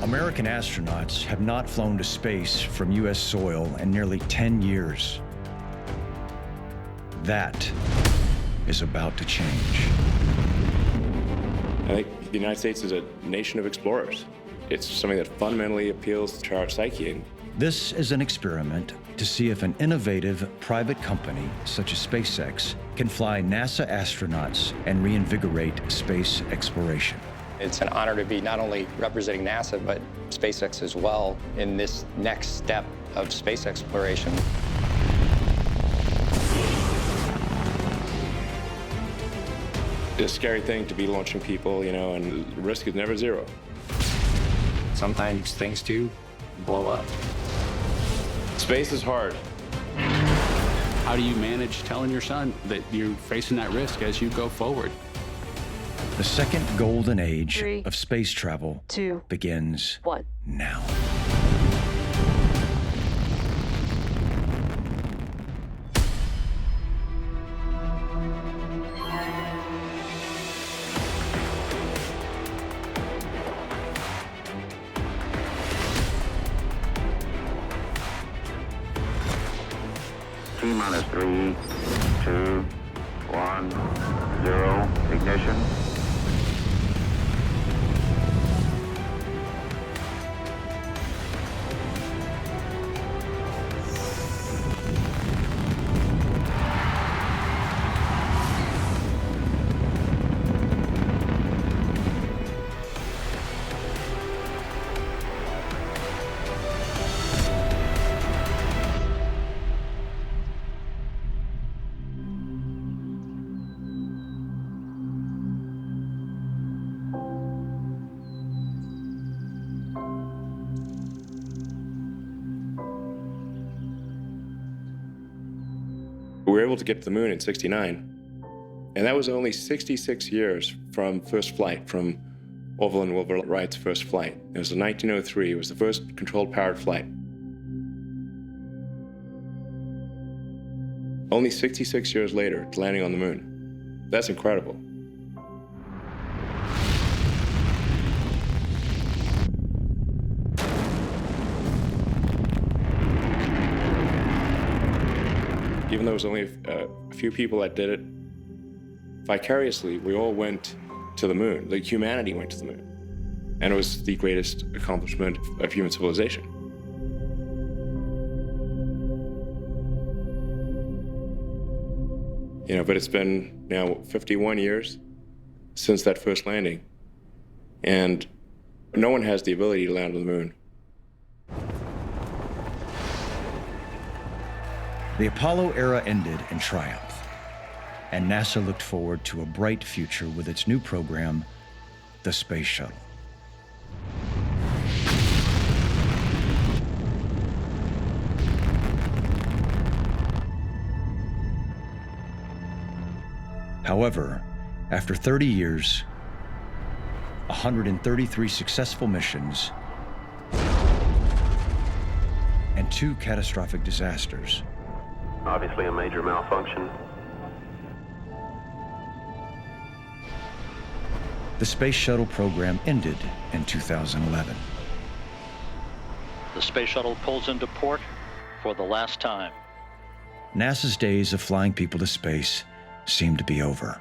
American astronauts have not flown to space from U.S. soil in nearly 10 years. That is about to change. I think the United States is a nation of explorers. It's something that fundamentally appeals to our psyche. This is an experiment to see if an innovative private company such as SpaceX can fly NASA astronauts and reinvigorate space exploration. It's an honor to be not only representing NASA, but SpaceX as well in this next step of space exploration. It's a scary thing to be launching people, and the risk is never zero. Sometimes things do blow up. Space is hard. How do you manage telling your son that you're facing that risk as you go forward? The second golden age 3, of space travel 2, begins 1. now. T-minus 3, 2, 1, 0, ignition. We were able to get to the moon in '69, and that was only 66 years from first flight, from Orville and Wilbur Wright's first flight. It was in 1903. It was the first controlled powered flight. Only 66 years later to landing on the moon. That's incredible. Even though it was only a few people that did it, vicariously, we all went to the moon. Like, humanity went to the moon. And it was the greatest accomplishment of human civilization. But it's been now 51 years since that first landing. And no one has the ability to land on the moon. The Apollo era ended in triumph, and NASA looked forward to a bright future with its new program, the Space Shuttle. However, after 30 years, 133 successful missions, and 2 catastrophic disasters, Obviously a major malfunction. the Space Shuttle program ended in 2011. The Space Shuttle pulls into port for the last time. NASA's days of flying people to space seemed to be over.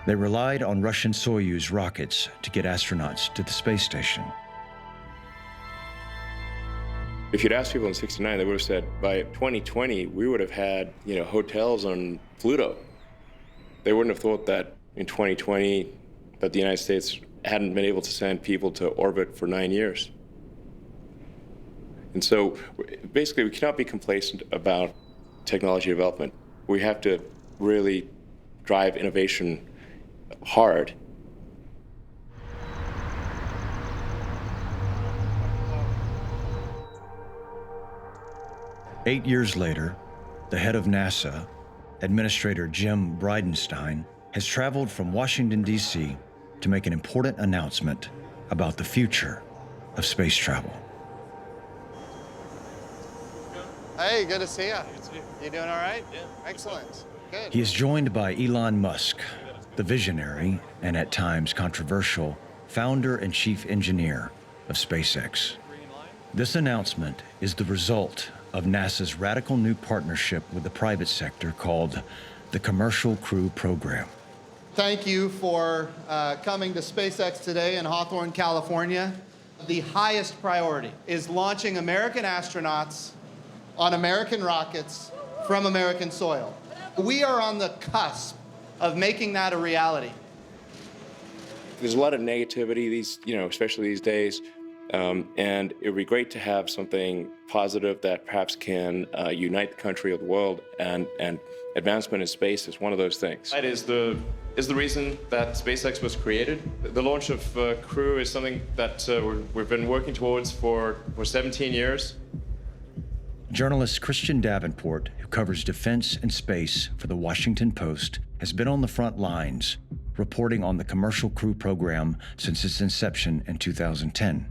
They relied on Russian Soyuz rockets to get astronauts to the space station. If you'd asked people in '69, they would have said by 2020, we would have had, hotels on Pluto. They wouldn't have thought that in 2020, that the United States hadn't been able to send people to orbit for 9 years. And so basically, we cannot be complacent about technology development. We have to really drive innovation hard. Eight years later, the head of NASA, Administrator Jim Bridenstine, has traveled from Washington, D.C. to make an important announcement about the future of space travel. Hey, good to see you. You doing all right? Yeah. Excellent. Good. He is joined by Elon Musk, the visionary and at times controversial founder and chief engineer of SpaceX. This announcement is the result of NASA's radical new partnership with the private sector called the Commercial Crew Program. Thank you for coming to SpaceX today in Hawthorne, California. The highest priority is launching American astronauts on American rockets from American soil. We are on the cusp of making that a reality. There's a lot of negativity especially these days, and it would be great to have something positive that perhaps can unite the country of the world, and advancement in space is one of those things. That is the reason that SpaceX was created. The launch of Crew is something that we've been working towards for 17 years. Journalist Christian Davenport, who covers defense and space for the Washington Post, has been on the front lines, reporting on the Commercial Crew Program since its inception in 2010.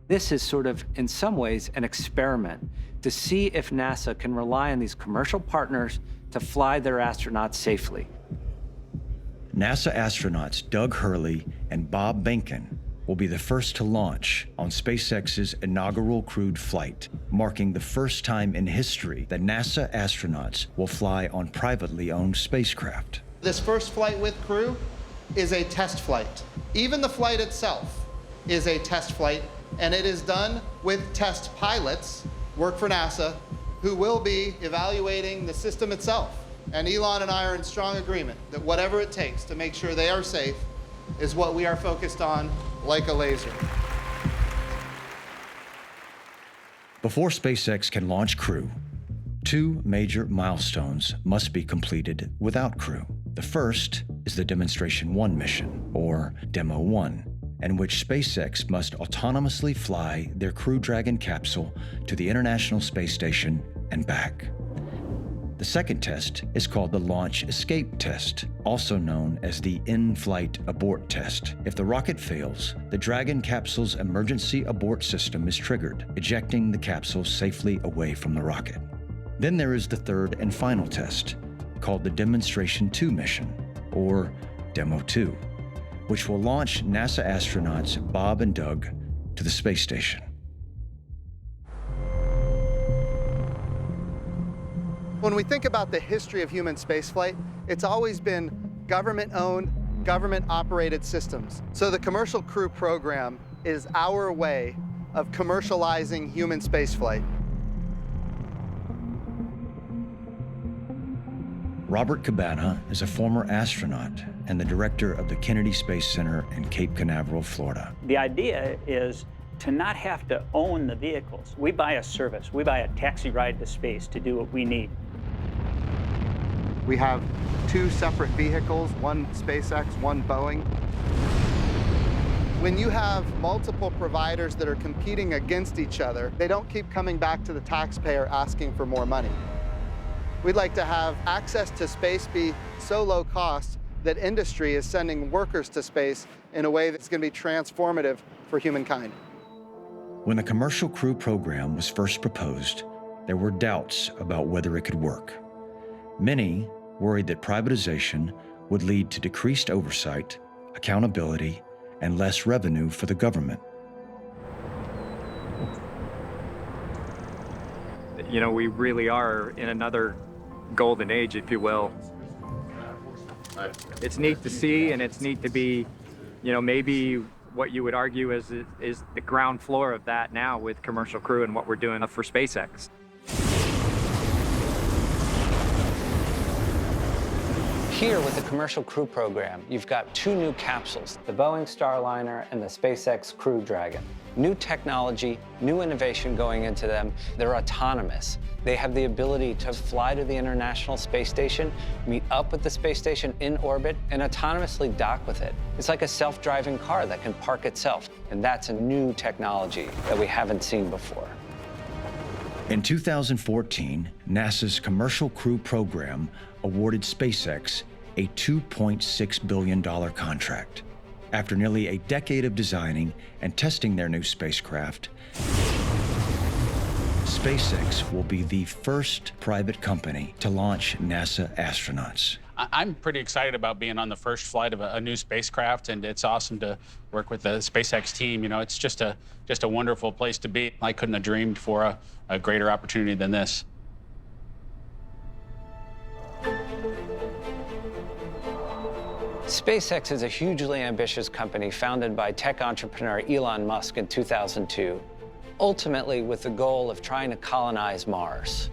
This is sort of, in some ways, an experiment to see if NASA can rely on these commercial partners to fly their astronauts safely. NASA astronauts Doug Hurley and Bob Behnken will be the first to launch on SpaceX's inaugural crewed flight, marking the first time in history that NASA astronauts will fly on privately owned spacecraft. This first flight with Crew is a test flight. Even the flight itself is a test flight, and it is done with test pilots, work for NASA, who will be evaluating the system itself. And Elon and I are in strong agreement that whatever it takes to make sure they are safe is what we are focused on like a laser. Before SpaceX can launch Crew, two major milestones must be completed without Crew. The first is the Demonstration 1 mission, or Demo 1, in which SpaceX must autonomously fly their Crew Dragon capsule to the International Space Station and back. The second test is called the Launch Escape Test, also known as the In-Flight Abort Test. If the rocket fails, the Dragon capsule's emergency abort system is triggered, ejecting the capsule safely away from the rocket. Then there is the third and final test, called the Demonstration 2 mission, or Demo 2, which will launch NASA astronauts Bob and Doug to the space station. When we think about the history of human spaceflight, it's always been government-owned, government-operated systems. So the Commercial Crew Program is our way of commercializing human spaceflight. Robert Cabana is a former astronaut and the director of the Kennedy Space Center in Cape Canaveral, Florida. The idea is to not have to own the vehicles. We buy a service. We buy a taxi ride to space to do what we need. We have two separate vehicles, one SpaceX, one Boeing. When you have multiple providers that are competing against each other, they don't keep coming back to the taxpayer asking for more money. We'd like to have access to space be so low cost that industry is sending workers to space in a way that's going to be transformative for humankind. When the Commercial Crew Program was first proposed, there were doubts about whether it could work. Many worried that privatization would lead to decreased oversight, accountability, and less revenue for the government. You know, we really are in another golden age, if you will. It's neat to see, and it's neat to be, you know, maybe what you would argue is the ground floor of that now with Commercial Crew and what we're doing for SpaceX. Here with the Commercial Crew Program, you've got two new capsules, the Boeing Starliner and the SpaceX Crew Dragon. New technology, new innovation going into them. They're autonomous. They have the ability to fly to the International Space Station, meet up with the space station in orbit, and autonomously dock with it. It's like a self-driving car that can park itself, and that's a new technology that we haven't seen before. In 2014, NASA's Commercial Crew Program awarded SpaceX a $2.6 billion contract. After nearly a decade of designing and testing their new spacecraft, SpaceX will be the first private company to launch NASA astronauts. I'm pretty excited about being on the first flight of a new spacecraft, and it's awesome to work with the SpaceX team. You know, it's just a wonderful place to be. I couldn't have dreamed for a greater opportunity than this. SpaceX is a hugely ambitious company founded by tech entrepreneur Elon Musk in 2002, ultimately with the goal of trying to colonize Mars.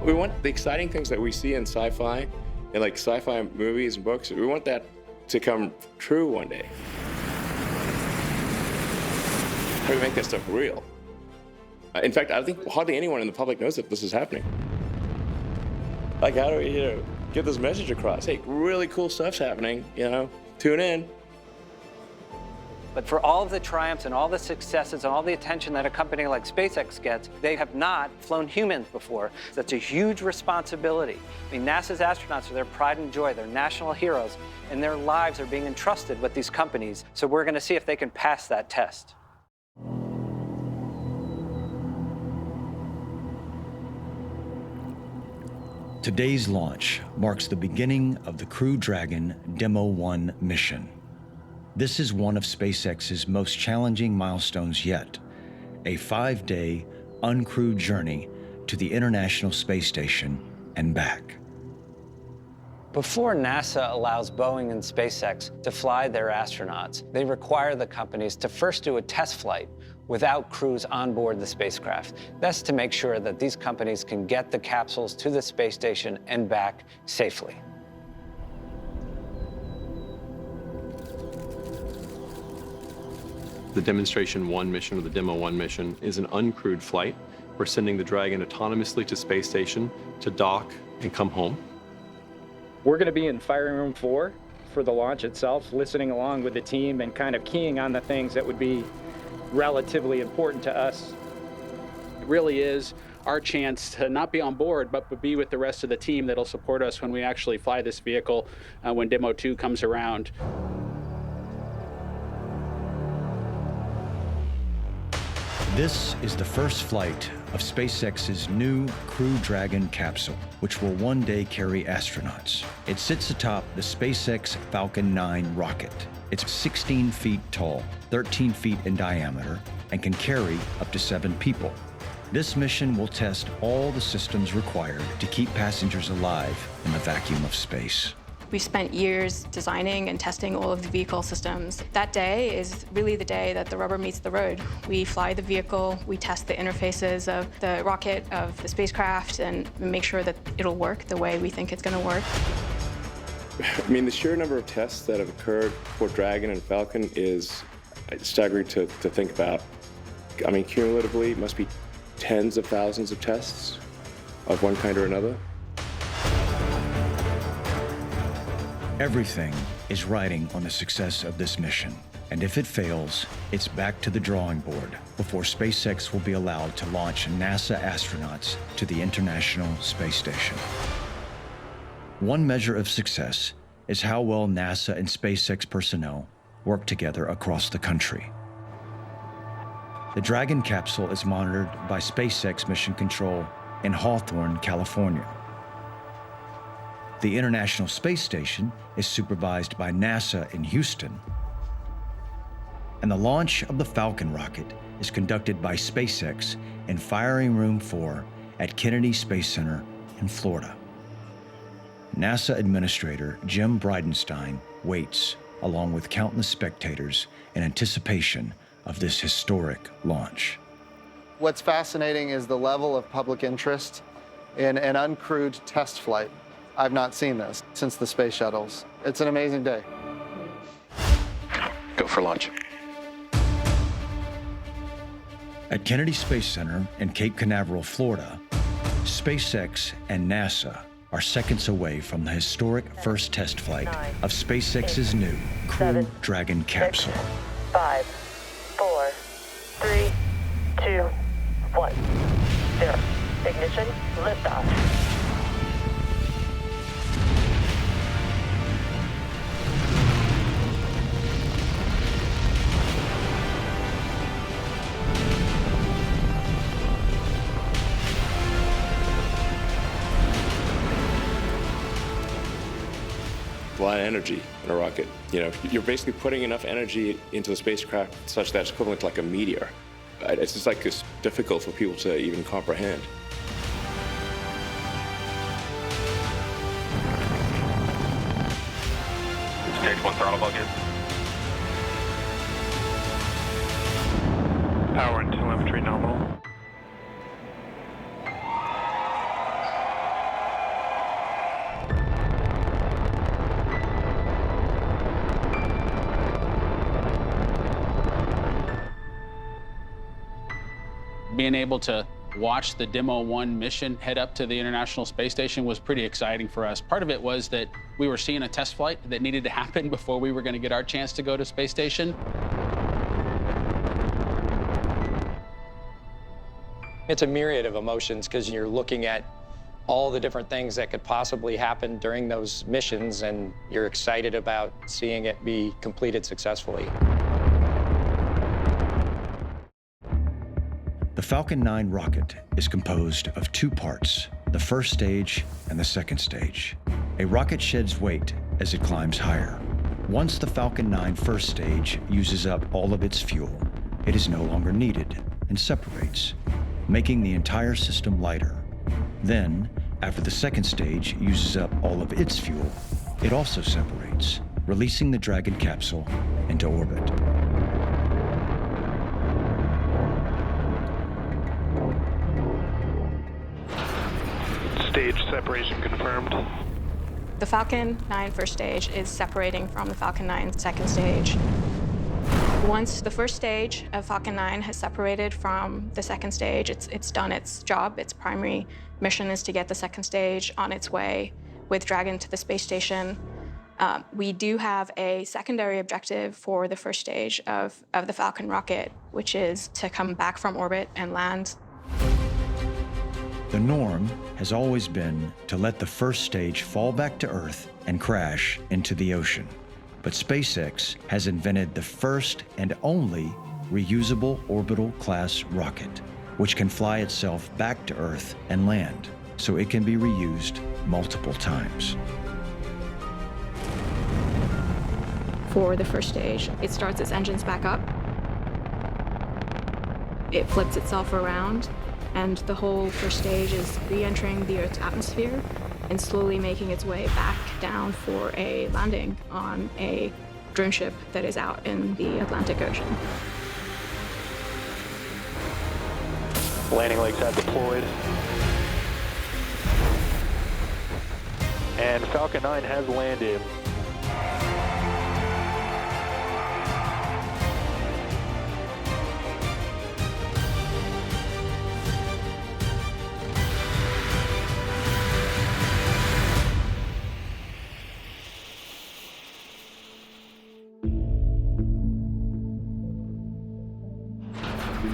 We want the exciting things that we see in sci-fi, in like sci-fi movies and books, we want that to come true one day. How do we make that stuff real? In fact, I think hardly anyone in the public knows that this is happening. Like, how do we, get this message across? Hey, really cool stuff's happening, tune in. But for all of the triumphs and all the successes and all the attention that a company like SpaceX gets, they have not flown humans before. That's a huge responsibility. I mean, NASA's astronauts are their pride and joy, they're national heroes, and their lives are being entrusted with these companies. So we're going to see if they can pass that test. Today's launch marks the beginning of the Crew Dragon Demo 1 mission. This is one of SpaceX's most challenging milestones yet, a 5-day, uncrewed journey to the International Space Station and back. Before NASA allows Boeing and SpaceX to fly their astronauts, they require the companies to first do a test flight without crews on board the spacecraft. That's to make sure that these companies can get the capsules to the space station and back safely. The Demonstration 1 mission, or the Demo 1 mission, is an uncrewed flight. We're sending the Dragon autonomously to space station to dock and come home. We're going to be in firing room 4 for the launch itself, listening along with the team and kind of keying on the things that would be relatively important to us. It really is our chance to not be on board, but be with the rest of the team that'll support us when we actually fly this vehicle when Demo 2 comes around. This is the first flight of SpaceX's new Crew Dragon capsule, which will one day carry astronauts. It sits atop the SpaceX Falcon 9 rocket. It's 16 feet tall, 13 feet in diameter, and can carry up to 7 people. This mission will test all the systems required to keep passengers alive in the vacuum of space. We've spent years designing and testing all of the vehicle systems. That day is really the day that the rubber meets the road. We fly the vehicle, we test the interfaces of the rocket, of the spacecraft, and make sure that it'll work the way we think it's going to work. I mean, the sheer number of tests that have occurred for Dragon and Falcon is staggering to think about. I mean, cumulatively, it must be tens of thousands of tests of one kind or another. Everything is riding on the success of this mission. And if it fails, it's back to the drawing board before SpaceX will be allowed to launch NASA astronauts to the International Space Station. One measure of success is how well NASA and SpaceX personnel work together across the country. The Dragon capsule is monitored by SpaceX Mission Control in Hawthorne, California. The International Space Station is supervised by NASA in Houston. And the launch of the Falcon rocket is conducted by SpaceX in Firing Room 4 at Kennedy Space Center in Florida. NASA Administrator Jim Bridenstine waits, along with countless spectators, in anticipation of this historic launch. What's fascinating is the level of public interest in an uncrewed test flight. I've not seen this since the space shuttles. It's an amazing day. Go for launch. At Kennedy Space Center in Cape Canaveral, Florida, SpaceX and NASA are seconds away from the historic first test flight of SpaceX's new Crew Dragon capsule. 5, 4, 3, 2, 1, 0. Ignition, liftoff. lot of energy in a rocket. You know, you're basically putting enough energy into the spacecraft such that it's equivalent to like a meteor. It's just like it's difficult for people to even comprehend. Stage 1 throttle bug in. Power and telemetry nominal. Being able to watch the Demo 1 mission head up to the International Space Station was pretty exciting for us. Part of it was that we were seeing a test flight that needed to happen before we were going to get our chance to go to space station. It's a myriad of emotions because you're looking at all the different things that could possibly happen during those missions, and you're excited about seeing it be completed successfully. The Falcon 9 rocket is composed of two parts, the first stage and the second stage. A rocket sheds weight as it climbs higher. Once the Falcon 9 first stage uses up all of its fuel, it is no longer needed and separates, making the entire system lighter. Then, after the second stage uses up all of its fuel, it also separates, releasing the Dragon capsule into orbit. Stage separation confirmed. The Falcon 9 first stage is separating from the Falcon 9 second stage. Once the first stage of Falcon 9 has separated from the second stage, it's done its job. Its primary mission is to get the second stage on its way with Dragon to the space station. We do have a secondary objective for the first stage of the Falcon rocket, which is to come back from orbit and land. The norm has always been to let the first stage fall back to Earth and crash into the ocean. But SpaceX has invented the first and only reusable orbital class rocket, which can fly itself back to Earth and land, so it can be reused multiple times. For the first stage, it starts its engines back up. It flips itself around, and the whole first stage is re-entering the Earth's atmosphere and slowly making its way back down for a landing on a drone ship that is out in the Atlantic Ocean. Landing legs have deployed. And Falcon 9 has landed.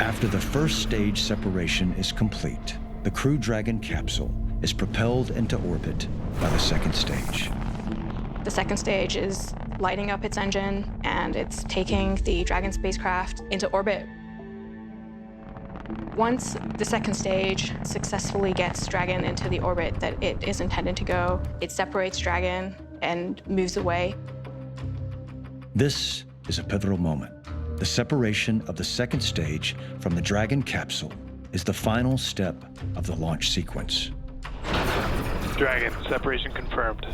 After the first stage separation is complete, the Crew Dragon capsule is propelled into orbit by the second stage. The second stage is lighting up its engine, and it's taking the Dragon spacecraft into orbit. Once the second stage successfully gets Dragon into the orbit that it is intended to go, it separates Dragon and moves away. This is a pivotal moment. The separation of the second stage from the Dragon capsule is the final step of the launch sequence. Dragon, separation confirmed.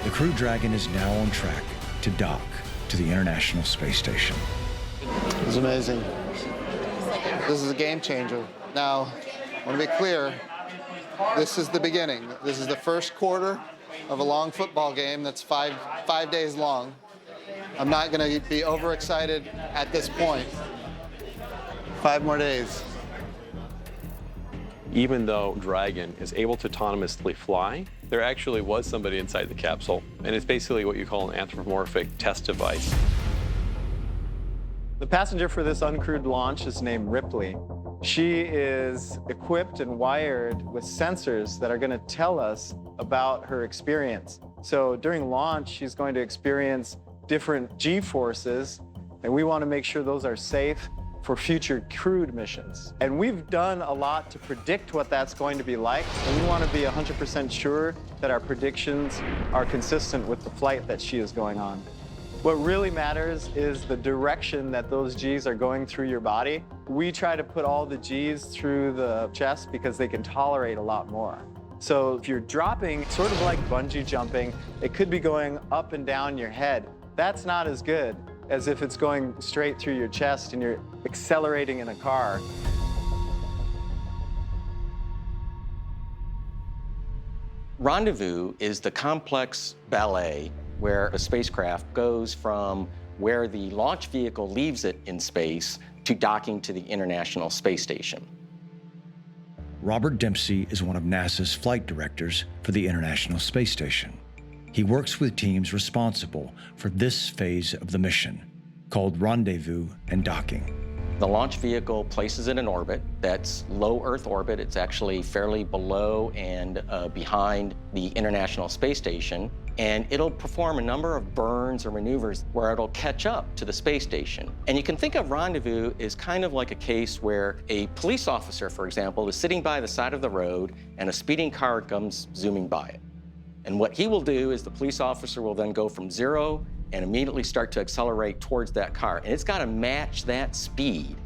The Crew Dragon is now on track to dock to the International Space Station. It's amazing. This is a game changer. Now, I want to be clear, this is the beginning. This is the first quarter of a long football game that's five days long. I'm not going to be overexcited at this point. 5 more days. Even though Dragon is able to autonomously fly, there actually was somebody inside the capsule, and it's basically what you call an anthropomorphic test device. The passenger for this uncrewed launch is named Ripley. She is equipped and wired with sensors that are going to tell us about her experience. So during launch, she's going to experience different G-forces, and we want to make sure those are safe for future crewed missions. And we've done a lot to predict what that's going to be like, and we want to be 100% sure that our predictions are consistent with the flight that she is going on. What really matters is the direction that those Gs are going through your body. We try to put all the Gs through the chest because they can tolerate a lot more. So if you're dropping, sort of like bungee jumping, it could be going up and down your head. That's not as good as if it's going straight through your chest and you're accelerating in a car. Rendezvous is the complex ballet where a spacecraft goes from where the launch vehicle leaves it in space to docking to the International Space Station. Robert Dempsey is one of NASA's flight directors for the International Space Station. He works with teams responsible for this phase of the mission, called rendezvous and docking. The launch vehicle places it in orbit. That's low Earth orbit. It's actually fairly below and behind the International Space Station. And it'll perform a number of burns or maneuvers where it'll catch up to the space station. And you can think of rendezvous as kind of like a case where a police officer, for example, is sitting by the side of the road and a speeding car comes zooming by it. And what he will do is the police officer will then go from 0 and immediately start to accelerate towards that car. And it's got to match that speed.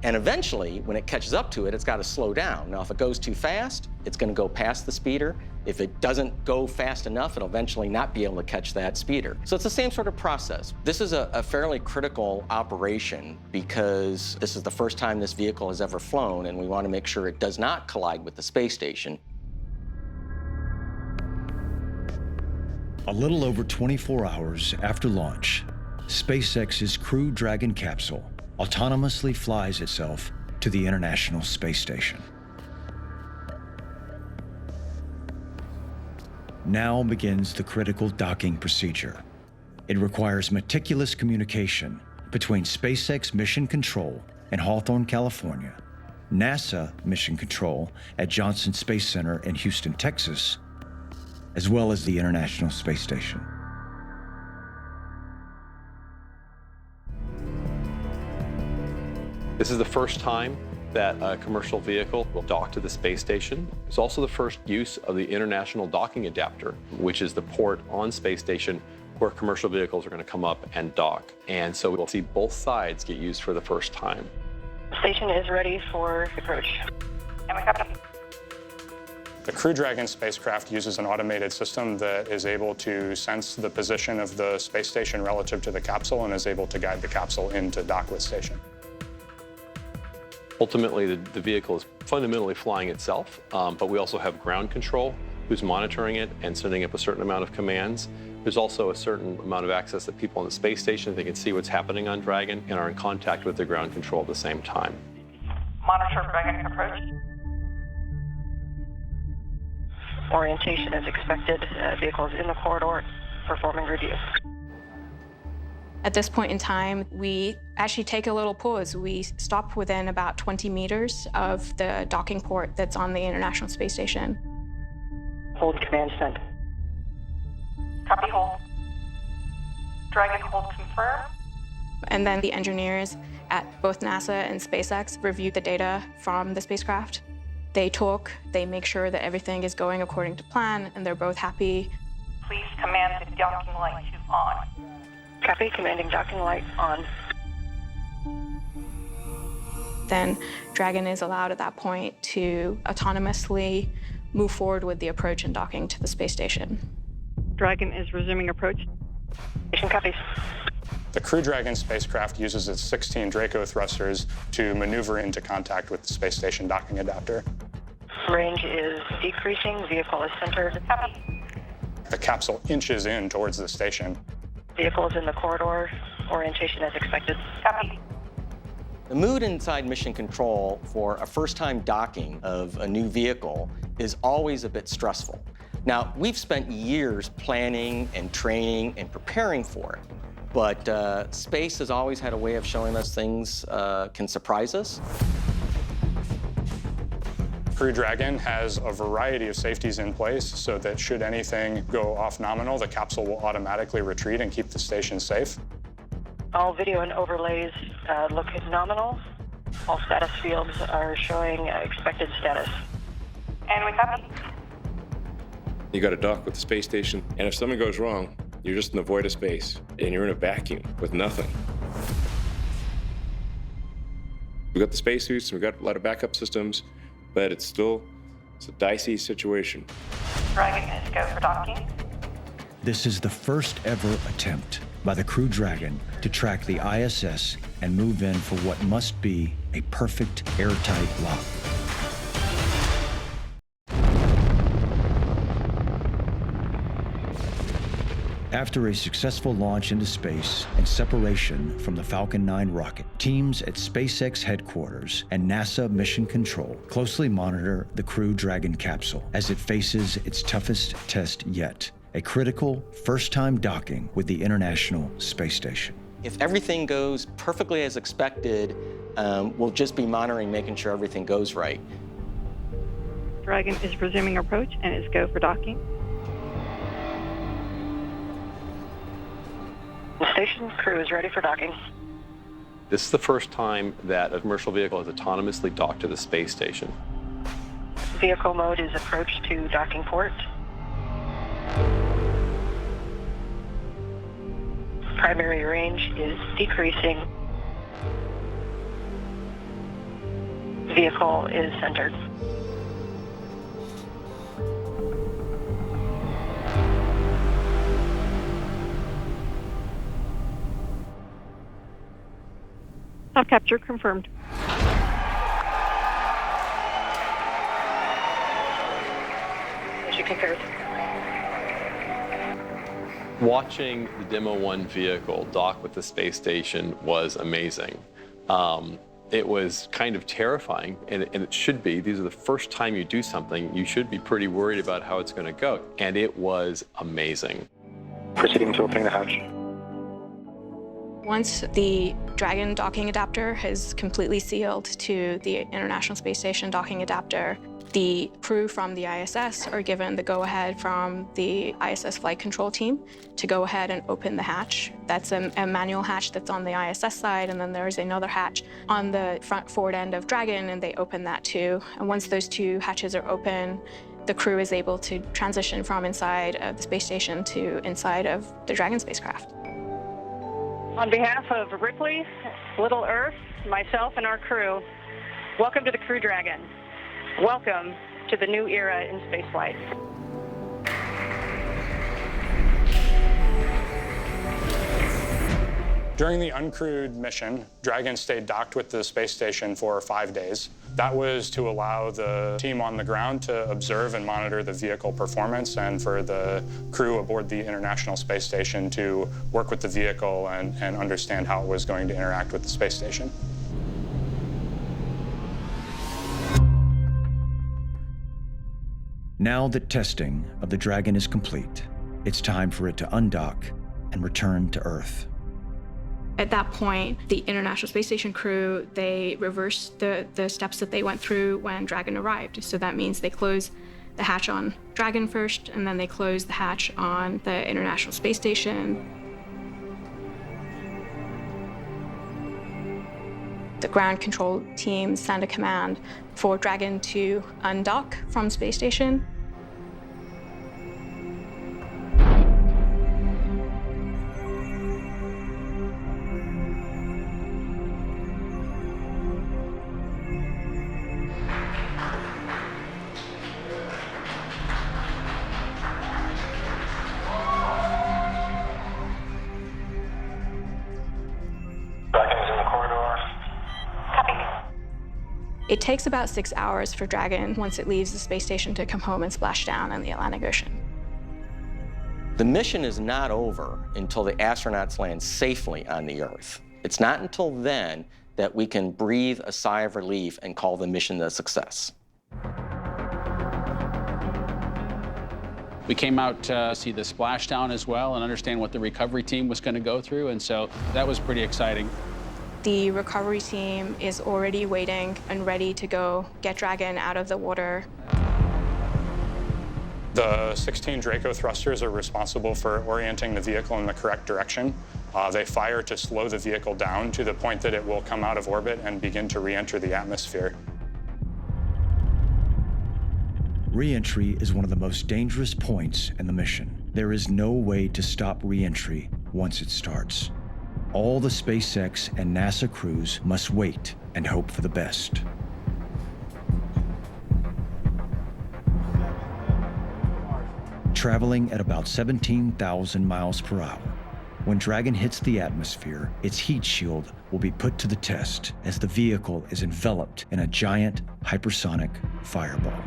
And eventually, when it catches up to it, it's got to slow down. Now, if it goes too fast, it's going to go past the speeder. If it doesn't go fast enough, it'll eventually not be able to catch that speeder. So it's the same sort of process. This is a fairly critical operation because this is the first time this vehicle has ever flown, and we want to make sure it does not collide with the space station. A little over 24 hours after launch, SpaceX's Crew Dragon capsule autonomously flies itself to the International Space Station. Now begins the critical docking procedure. It requires meticulous communication between SpaceX Mission Control in Hawthorne, California, NASA Mission Control at Johnson Space Center in Houston, Texas, as well as the International Space Station. This is the first time that a commercial vehicle will dock to the space station. It's also the first use of the International Docking Adapter, which is the port on space station where commercial vehicles are going to come up and dock. And so we'll see both sides get used for the first time. The station is ready for approach. And we copy. The Crew Dragon spacecraft uses an automated system that is able to sense the position of the space station relative to the capsule and is able to guide the capsule into dock with station. Ultimately, the vehicle is fundamentally flying itself, but we also have ground control who's monitoring it and sending up a certain amount of commands. There's also a certain amount of access that people on the space station, they can see what's happening on Dragon and are in contact with the ground control at the same time. Monitor Dragon approach. Orientation is expected. Vehicles in the corridor, performing review. At this point in time, we actually take a little pause. We stop within about 20 meters of the docking port that's on the International Space Station. Hold command sent. Copy hold. Dragon hold confirm. And then the engineers at both NASA and SpaceX review the data from the spacecraft. They talk, they make sure that everything is going according to plan, and they're both happy. Please command the docking light to on. Copy, commanding docking light on. Then Dragon is allowed at that point to autonomously move forward with the approach and docking to the space station. Dragon is resuming approach. Station copies. The Crew Dragon spacecraft uses its 16 Draco thrusters to maneuver into contact with the space station docking adapter. Range is decreasing. Vehicle is centered. Copy. The capsule inches in towards the station. Vehicle is in the corridor. Orientation as expected. Copy. The mood inside Mission Control for a first-time docking of a new vehicle is always a bit stressful. Now, we've spent years planning and training and preparing for it. But space has always had a way of showing us things can surprise us. Crew Dragon has a variety of safeties in place so that should anything go off nominal, the capsule will automatically retreat and keep the station safe. All video and overlays look nominal. All status fields are showing expected status. And we copy. You got to dock with the space station, and if something goes wrong, you're just in the void of space, and you're in a vacuum with nothing. We got the spacesuits, we got a lot of backup systems, but it's a dicey situation. Dragon is go for docking. This is the first ever attempt by the Crew Dragon to track the ISS and move in for what must be a perfect airtight lock. After a successful launch into space and separation from the Falcon 9 rocket, teams at SpaceX headquarters and NASA Mission Control closely monitor the Crew Dragon capsule as it faces its toughest test yet, a critical first-time docking with the International Space Station. If everything goes perfectly as expected, we'll just be monitoring, making sure everything goes right. Dragon is resuming approach and is go for docking. The station crew is ready for docking. This is the first time that a commercial vehicle has autonomously docked to the space station. Vehicle mode is approach to docking port. Primary range is decreasing. Vehicle is centered. Top capture confirmed. Mission confirmed. Watching the Demo 1 vehicle dock with the space station was amazing. It was kind of terrifying, and it should be. These are the first time you do something, you should be pretty worried about how it's going to go. And it was amazing. Proceeding to opening the hatch. Once the Dragon docking adapter has completely sealed to the International Space Station docking adapter, the crew from the ISS are given the go-ahead from the ISS flight control team to go ahead and open the hatch. That's a manual hatch that's on the ISS side, and then there's another hatch on the front forward end of Dragon, and they open that too. And once those two hatches are open, the crew is able to transition from inside of the space station to inside of the Dragon spacecraft. On behalf of Ripley, Little Earth, myself, and our crew, welcome to the Crew Dragon. Welcome to the new era in spaceflight. During the uncrewed mission, Dragon stayed docked with the space station for 5 days. That was to allow the team on the ground to observe and monitor the vehicle performance, and for the crew aboard the International Space Station to work with the vehicle and understand how it was going to interact with the space station. Now that testing of the Dragon is complete, it's time for it to undock and return to Earth. At that point, the International Space Station crew, they reverse the steps that they went through when Dragon arrived. So that means they close the hatch on Dragon first, and then they close the hatch on the International Space Station. The ground control team send a command for Dragon to undock from space station. It takes about 6 hours for Dragon, once it leaves the space station, to come home and splash down in the Atlantic Ocean. The mission is not over until the astronauts land safely on the Earth. It's not until then that we can breathe a sigh of relief and call the mission a success. We came out to see the splashdown as well and understand what the recovery team was going to go through, and so that was pretty exciting. The recovery team is already waiting and ready to go get Dragon out of the water. The 16 Draco thrusters are responsible for orienting the vehicle in the correct direction. They fire to slow the vehicle down to the point that it will come out of orbit and begin to re-enter the atmosphere. Re-entry is one of the most dangerous points in the mission. There is no way to stop re-entry once it starts. All the SpaceX and NASA crews must wait and hope for the best. Traveling at about 17,000 miles per hour, when Dragon hits the atmosphere, its heat shield will be put to the test as the vehicle is enveloped in a giant hypersonic fireball.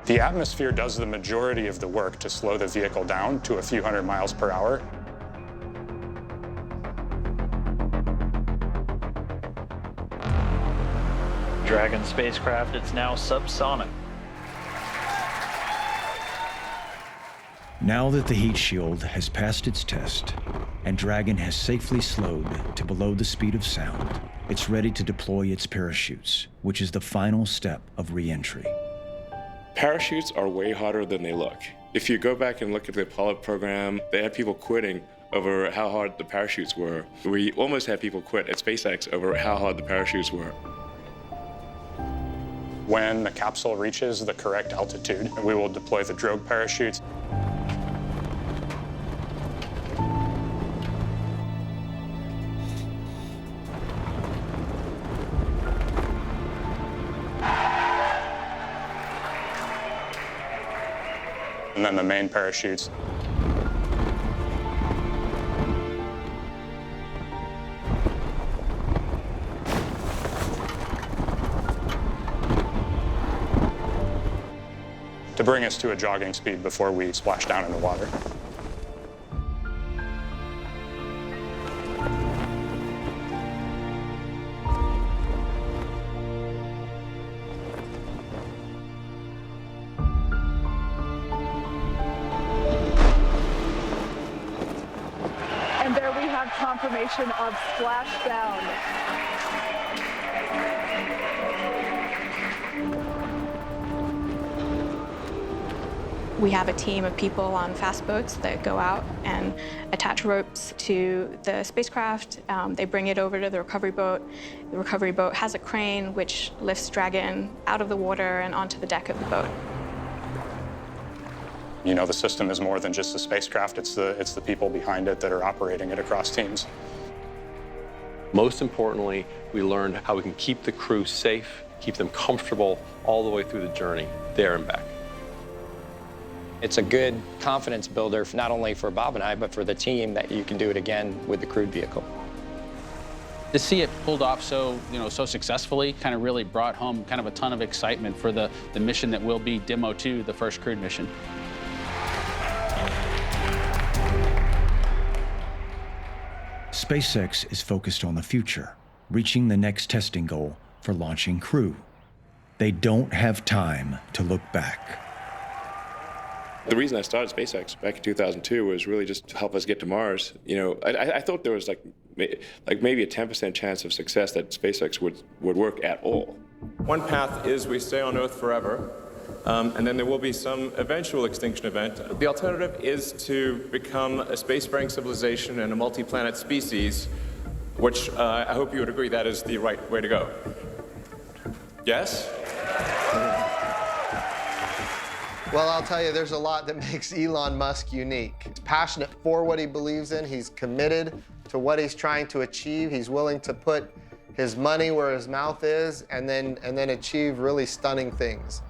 The atmosphere does the majority of the work to slow the vehicle down to a few hundred miles per hour. Dragon spacecraft, it's now subsonic. Now that the heat shield has passed its test and Dragon has safely slowed to below the speed of sound, it's ready to deploy its parachutes, which is the final step of re-entry. Parachutes are way harder than they look. If you go back and look at the Apollo program, they had people quitting over how hard the parachutes were. We almost had people quit at SpaceX over how hard the parachutes were. When the capsule reaches the correct altitude, we will deploy the drogue parachutes. And then the main parachutes. To bring us to a jogging speed before we splash down in the water. And there we have confirmation of splashdown. We have a team of people on fast boats that go out and attach ropes to the spacecraft. They bring it over to the recovery boat. The recovery boat has a crane which lifts Dragon out of the water and onto the deck of the boat. You know, the system is more than just the spacecraft. It's the people behind it that are operating it across teams. Most importantly, we learned how we can keep the crew safe, keep them comfortable all the way through the journey, there and back. It's a good confidence builder, not only for Bob and I, but for the team that you can do it again with the crewed vehicle. To see it pulled off so successfully kind of really brought home kind of a ton of excitement for the mission that will be Demo 2, the first crewed mission. SpaceX is focused on the future, reaching the next testing goal for launching crew. They don't have time to look back. The reason I started SpaceX back in 2002 was really just to help us get to Mars. You know, I thought there was like maybe a 10% chance of success that SpaceX would work at all. One path is we stay on Earth forever, and then there will be some eventual extinction event. The alternative is to become a spacefaring civilization and a multi-planet species, which I hope you would agree that is the right way to go. Yes? Well, I'll tell you, there's a lot that makes Elon Musk unique. He's passionate for what he believes in. He's committed to what he's trying to achieve. He's willing to put his money where his mouth is and then achieve really stunning things.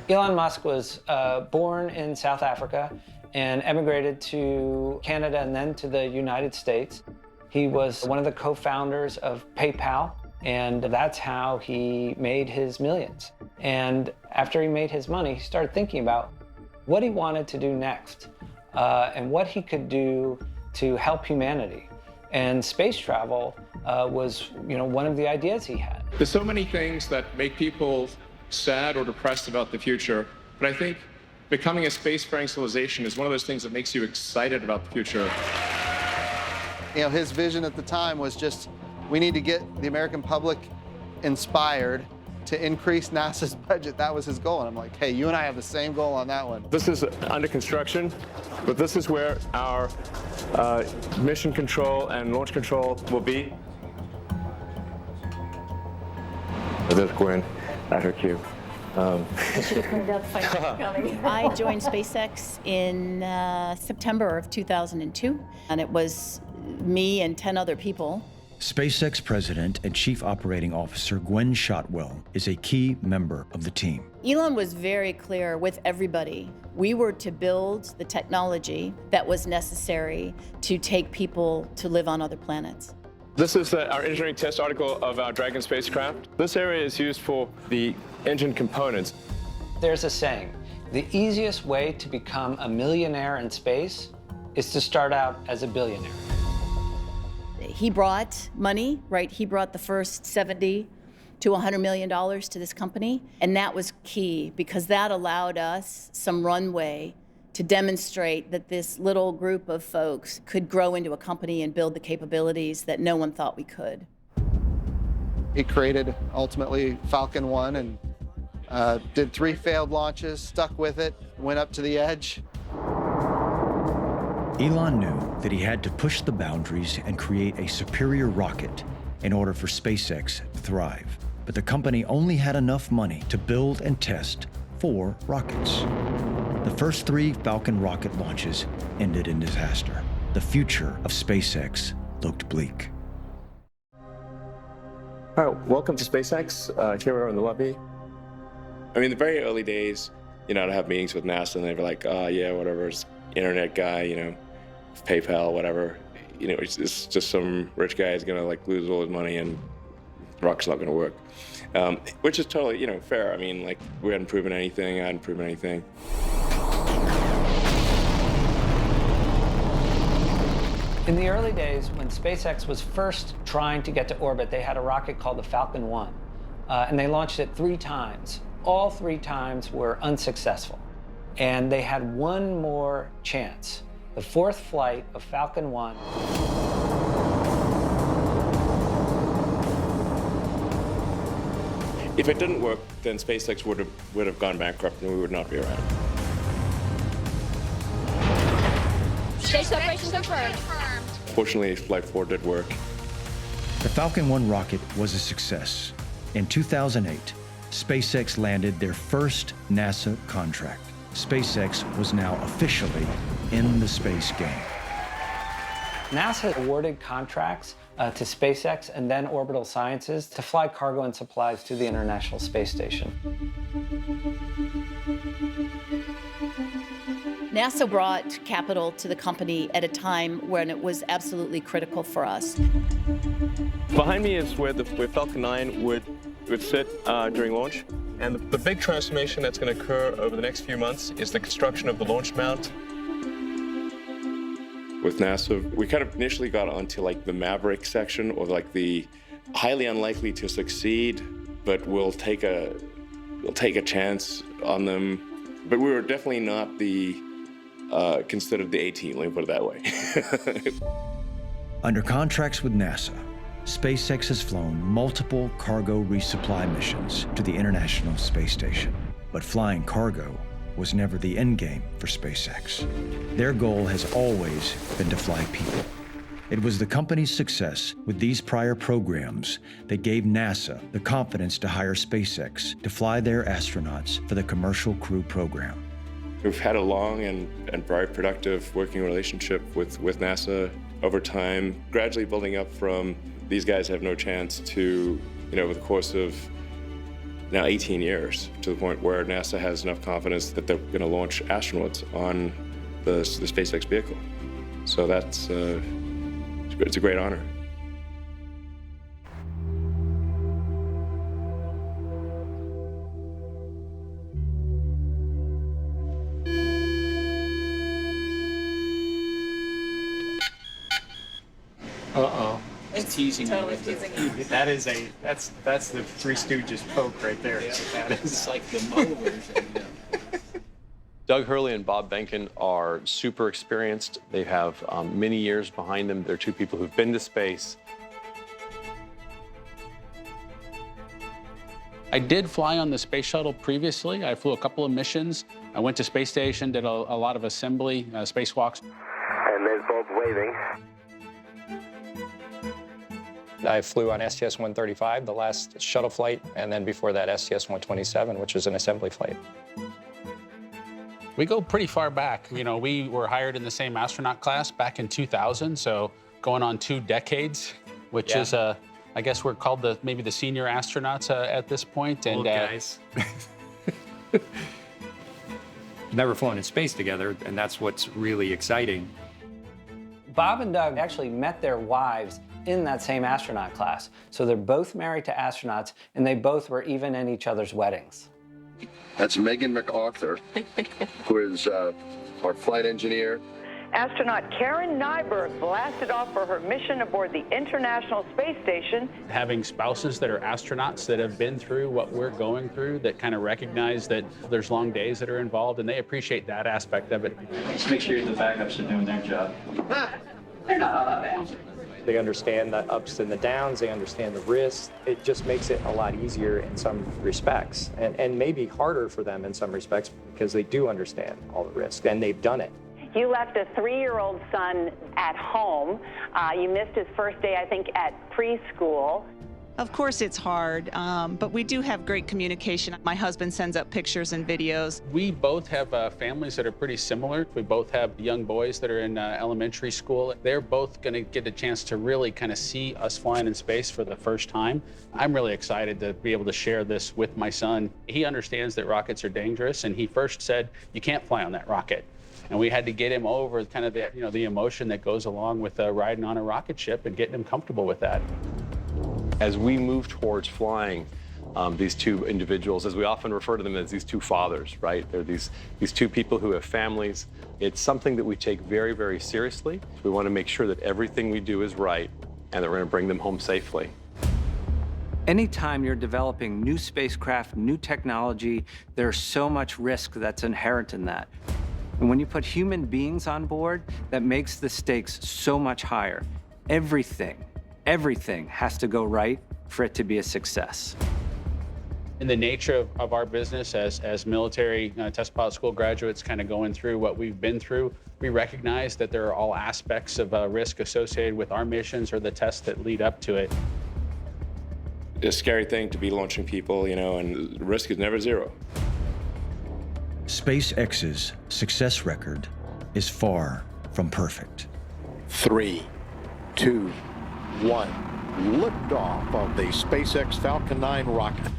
Elon Musk was born in South Africa and emigrated to Canada and then to the United States. He was one of the co-founders of PayPal, and that's how he made his millions. And after he made his money, he started thinking about what he wanted to do next and what he could do to help humanity. And space travel was, one of the ideas he had. There's so many things that make people sad or depressed about the future, but I think becoming a spacefaring civilization is one of those things that makes you excited about the future. You know, his vision at the time was just, we need to get the American public inspired to increase NASA's budget. That was his goal. And I'm like, hey, you and I have the same goal on that one. This is under construction, but this is where our mission control and launch control will be. There's Gwen at her cue. I joined SpaceX in September of 2002, and it was me and 10 other people. SpaceX President and Chief Operating Officer Gwen Shotwell is a key member of the team. Elon was very clear with everybody. We were to build the technology that was necessary to take people to live on other planets. This is our engineering test article of our Dragon spacecraft. This area is used for the engine components. There's a saying, the easiest way to become a millionaire in space is to start out as a billionaire. He brought money, right? He brought the first $70 to $100 million to this company. And that was key because that allowed us some runway to demonstrate that this little group of folks could grow into a company and build the capabilities that no one thought we could. He created, ultimately, Falcon 1 and did 3 failed launches, stuck with it, went up to the edge. Elon knew that he had to push the boundaries and create a superior rocket in order for SpaceX to thrive. But the company only had enough money to build and test 4 rockets. The first 3 Falcon rocket launches ended in disaster. The future of SpaceX looked bleak. All right, welcome to SpaceX. Here we are in the lobby. I mean, the very early days, you know, I'd have meetings with NASA and they'd be like, oh, yeah, whatever, it's internet guy, you know, PayPal, whatever. You know, it's just some rich guy is gonna like lose all his money and the rocket's not gonna work. Which is totally, you know, fair. I mean, like, we hadn't proven anything, I hadn't proven anything. In the early days, when SpaceX was first trying to get to orbit, they had a rocket called the Falcon 1, and they launched it 3 times. All 3 times were unsuccessful, and they had one more chance. The 4th flight of Falcon 1. If it didn't work, then SpaceX would have gone bankrupt and we would not be around. Stage separation confirmed. Fortunately, Flight 4 did work. The Falcon 1 rocket was a success. In 2008, SpaceX landed their first NASA contract. SpaceX was now officially in the space game. NASA awarded contracts to SpaceX and then Orbital Sciences to fly cargo and supplies to the International Space Station. NASA brought capital to the company at a time when it was absolutely critical for us. Behind me is where Falcon 9 would sit during launch. And the big transformation that's going to occur over the next few months is the construction of the launch mount. With NASA, we kind of initially got onto like the Maverick section, or like the highly unlikely to succeed, but we'll take a chance on them. But we were definitely not the considered the A-team, let me put it that way. Under contracts with NASA, SpaceX has flown multiple cargo resupply missions to the International Space Station. But flying cargo was never the end game for SpaceX. Their goal has always been to fly people. It was the company's success with these prior programs that gave NASA the confidence to hire SpaceX to fly their astronauts for the Commercial Crew program. We've had a long and very productive working relationship with NASA over time, gradually building up from these guys have no chance to, you know, over the course of now 18 years, to the point where NASA has enough confidence that they're going to launch astronauts on the SpaceX vehicle. So that's it's a great honor. Uh-oh. It's teasing me. Totally teasing you. That's the Three Stooges poke right there. Yeah, So that is it's like the Mo version. Doug Hurley and Bob Benken are super experienced. They have many years behind them. They're two people who've been to space. I did fly on the space shuttle previously. I flew a couple of missions. I went to space station, did a lot of assembly, spacewalks. And there's both waving. I flew on STS-135, the last shuttle flight, and then before that, STS-127, which was an assembly flight. We go pretty far back. You know, we were hired in the same astronaut class back in 2000, so going on 2 decades, which is I guess we're called maybe the senior astronauts at this point. Old guys. Never flown in space together, and that's what's really exciting. Bob and Doug actually met their wives in that same astronaut class. So they're both married to astronauts, and they both were even in each other's weddings. That's Megan MacArthur, who is our flight engineer. Astronaut Karen Nyberg blasted off for her mission aboard the International Space Station. Having spouses that are astronauts that have been through what we're going through, that kind of recognize that there's long days that are involved, and they appreciate that aspect of it. Just make sure the backups are doing their job. They're not all that bad. They understand the ups and the downs, they understand the risks. It just makes it a lot easier in some respects, and maybe harder for them in some respects because they do understand all the risks, and they've done it. You left a 3-year-old son at home. You missed his first day, I think, at preschool. Of course it's hard, but we do have great communication. My husband sends up pictures and videos. We both have families that are pretty similar. We both have young boys that are in elementary school. They're both going to get a chance to really kind of see us flying in space for the first time. I'm really excited to be able to share this with my son. He understands that rockets are dangerous, and he first said, "You can't fly on that rocket." And we had to get him over kind of the emotion that goes along with riding on a rocket ship and getting him comfortable with that. As we move towards flying these two individuals, as we often refer to them as these two fathers, right? They're these two people who have families. It's something that we take very, very seriously. We want to make sure that everything we do is right and that we're going to bring them home safely. Anytime you're developing new spacecraft, new technology, there's so much risk that's inherent in that. And when you put human beings on board, that makes the stakes so much higher. Everything has to go right for it to be a success. In the nature of our business as military test pilot school graduates kind of going through what we've been through, we recognize that there are all aspects of risk associated with our missions or the tests that lead up to it. It's a scary thing to be launching people, you know, and the risk is never zero. SpaceX's success record is far from perfect. 3, 2, 1. Liftoff of the SpaceX Falcon 9 rocket.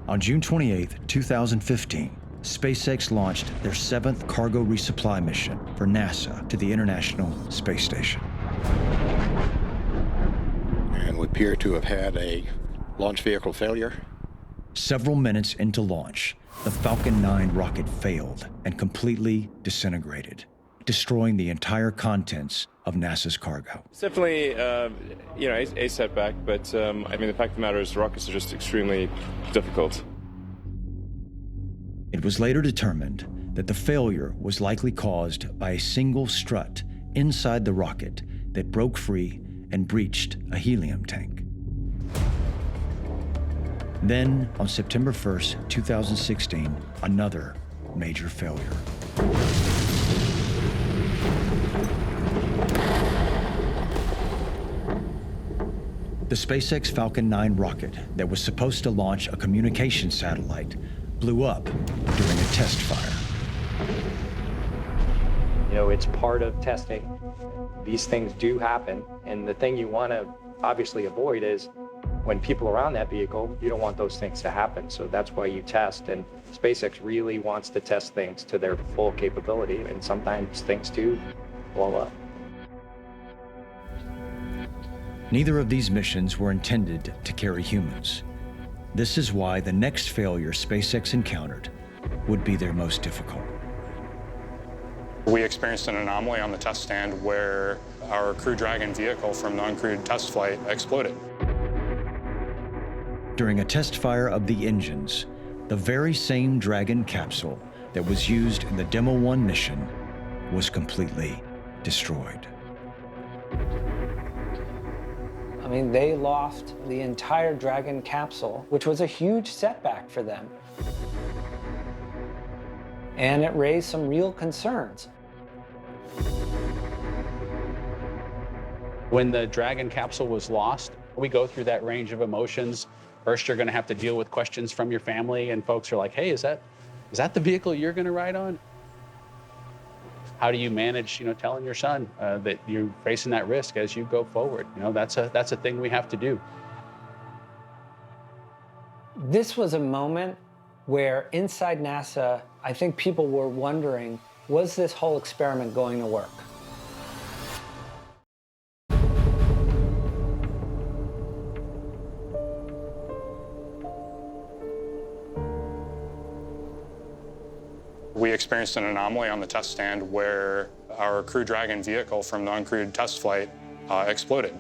On June 28, 2015, SpaceX launched their 7th cargo resupply mission for NASA to the International Space Station. And we appear to have had a launch vehicle failure. Several minutes into launch, the Falcon 9 rocket failed and completely disintegrated, destroying the entire contents of NASA's cargo. It's definitely, a setback, but I mean, the fact of the matter is rockets are just extremely difficult. It was later determined that the failure was likely caused by a single strut inside the rocket that broke free and breached a helium tank. Then, on September 1st, 2016, another major failure. The SpaceX Falcon 9 rocket that was supposed to launch a communication satellite blew up during a test fire. You know, it's part of testing. These things do happen, and the thing you want to obviously avoid is when people are around that vehicle, you don't want those things to happen. So that's why you test, and SpaceX really wants to test things to their full capability, and sometimes things do blow up. Neither of these missions were intended to carry humans. This is why the next failure SpaceX encountered would be their most difficult. We experienced an anomaly on the test stand where our Crew Dragon vehicle from the uncrewed test flight exploded. During a test fire of the engines, the very same Dragon capsule that was used in the Demo 1 mission was completely destroyed. I mean, they lost the entire Dragon capsule, which was a huge setback for them. And it raised some real concerns. When the Dragon capsule was lost, we go through that range of emotions. First, you're going to have to deal with questions from your family, and folks are like, hey, is that the vehicle you're going to ride on? How do you manage, telling your son that you're facing that risk as you go forward? That's a thing we have to do. This was a moment where inside NASA, I think people were wondering, was this whole experiment going to work? We experienced an anomaly on the test stand where our Crew Dragon vehicle from the uncrewed test flight exploded.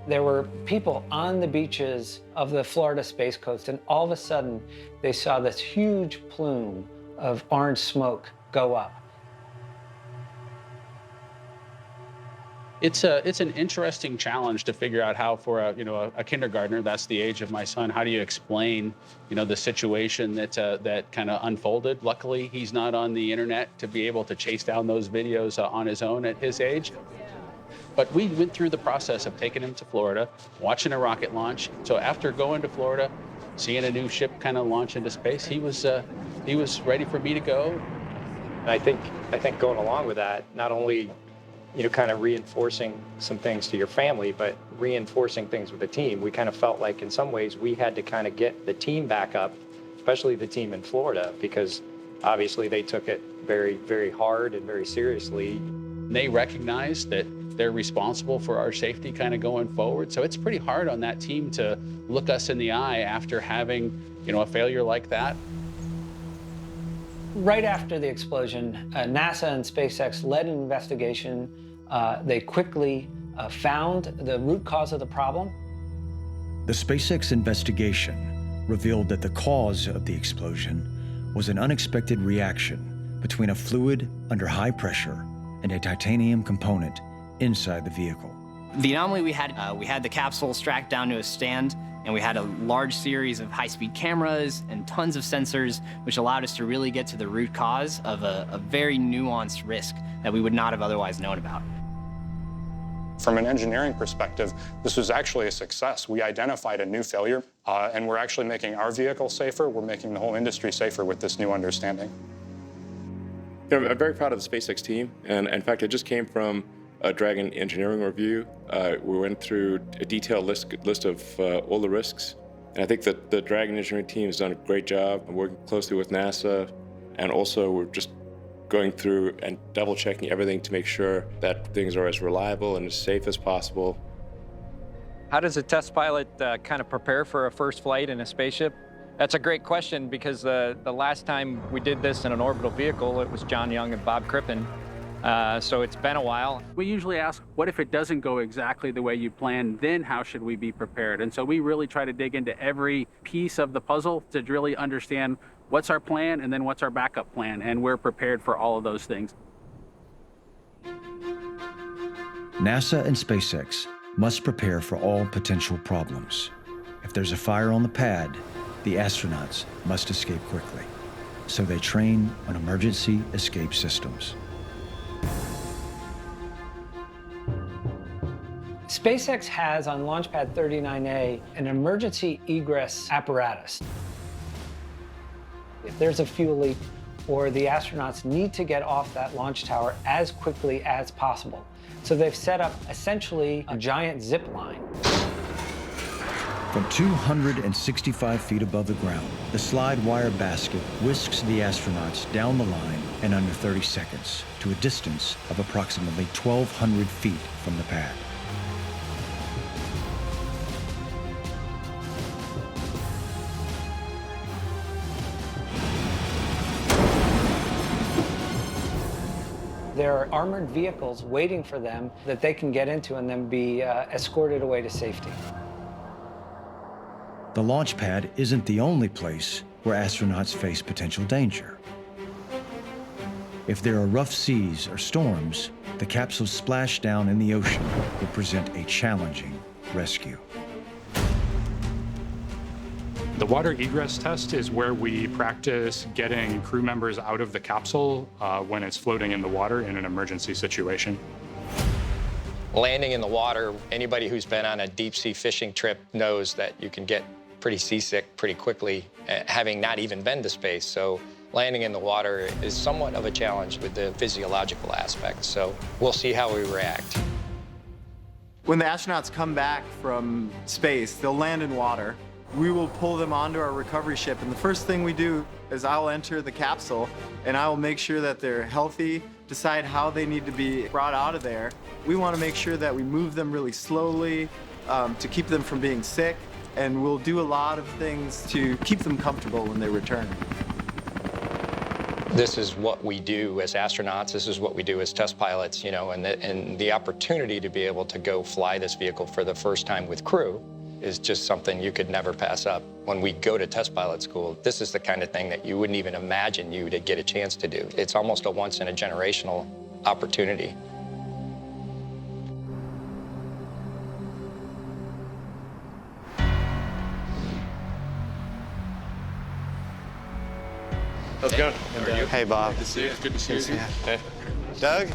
There were people on the beaches of the Florida Space Coast, and all of a sudden, they saw this huge plume of orange smoke go up. It's an interesting challenge to figure out how, for a kindergartner, that's the age of my son, how do you explain, the situation that kind of unfolded? Luckily, he's not on the internet to be able to chase down those videos on his own at his age. But we went through the process of taking him to Florida, watching a rocket launch. So after going to Florida, seeing a new ship kind of launch into space, he was ready for me to go. And I think going along with that, not only kind of reinforcing some things to your family, but reinforcing things with the team. We kind of felt like in some ways we had to kind of get the team back up, especially the team in Florida, because obviously they took it very, very hard and very seriously. They recognize that they're responsible for our safety kind of going forward. So it's pretty hard on that team to look us in the eye after having, a failure like that. Right after the explosion, NASA and SpaceX led an investigation. They quickly found the root cause of the problem. The SpaceX investigation revealed that the cause of the explosion was an unexpected reaction between a fluid under high pressure and a titanium component inside the vehicle. The anomaly we had the capsule strapped down to a stand, and we had a large series of high-speed cameras and tons of sensors, which allowed us to really get to the root cause of a very nuanced risk that we would not have otherwise known about. From an engineering perspective, this was actually a success. We identified a new failure, and we're actually making our vehicle safer. We're making the whole industry safer with this new understanding. I'm very proud of the SpaceX team, and in fact, it just came from a Dragon engineering review. We went through a detailed list of all the risks, and I think that the Dragon engineering team has done a great job working closely with NASA, and also we're just going through and double-checking everything to make sure that things are as reliable and as safe as possible. How does a test pilot kind of prepare for a first flight in a spaceship? That's a great question, because the last time we did this in an orbital vehicle, it was John Young and Bob Crippen. So it's been a while. We usually ask, what if it doesn't go exactly the way you planned? Then how should we be prepared? And so we really try to dig into every piece of the puzzle to really understand what's our plan and then what's our backup plan. And we're prepared for all of those things. NASA and SpaceX must prepare for all potential problems. If there's a fire on the pad, the astronauts must escape quickly. So they train on emergency escape systems. SpaceX has on Launch Pad 39A an emergency egress apparatus. If there's a fuel leak or the astronauts need to get off that launch tower as quickly as possible. So they've set up essentially a giant zip line. From 265 feet above the ground, the slide wire basket whisks the astronauts down the line in under 30 seconds to a distance of approximately 1,200 feet from the pad. There are armored vehicles waiting for them that they can get into and then be escorted away to safety. the launch pad isn't the only place where astronauts face potential danger. If there are rough seas or storms, the capsule's splashdown in the ocean will present a challenging rescue. The water egress test is where we practice getting crew members out of the capsule when it's floating in the water in an emergency situation. Landing in the water, anybody who's been on a deep sea fishing trip knows that you can get pretty seasick pretty quickly, having not even been to space. So landing in the water is somewhat of a challenge with the physiological aspect. So we'll see how we react. When the astronauts come back from space, they'll land in water. We will pull them onto our recovery ship, and the first thing we do is I'll enter the capsule and I will make sure that they're healthy, decide how they need to be brought out of there. We want to make sure that we move them really slowly to keep them from being sick, and we'll do a lot of things to keep them comfortable when they return. This is what we do as astronauts. This is what we do as test pilots, you know, and the opportunity to be able to go fly this vehicle for the first time with crew is just something you could never pass up. When we go to test pilot school, this is the kind of thing that you wouldn't even imagine you to get a chance to do. It's almost a once-in-a-generational opportunity. How's it going? How are you? Hey, Bob. Good to see you. Good to see you. Hey. Doug,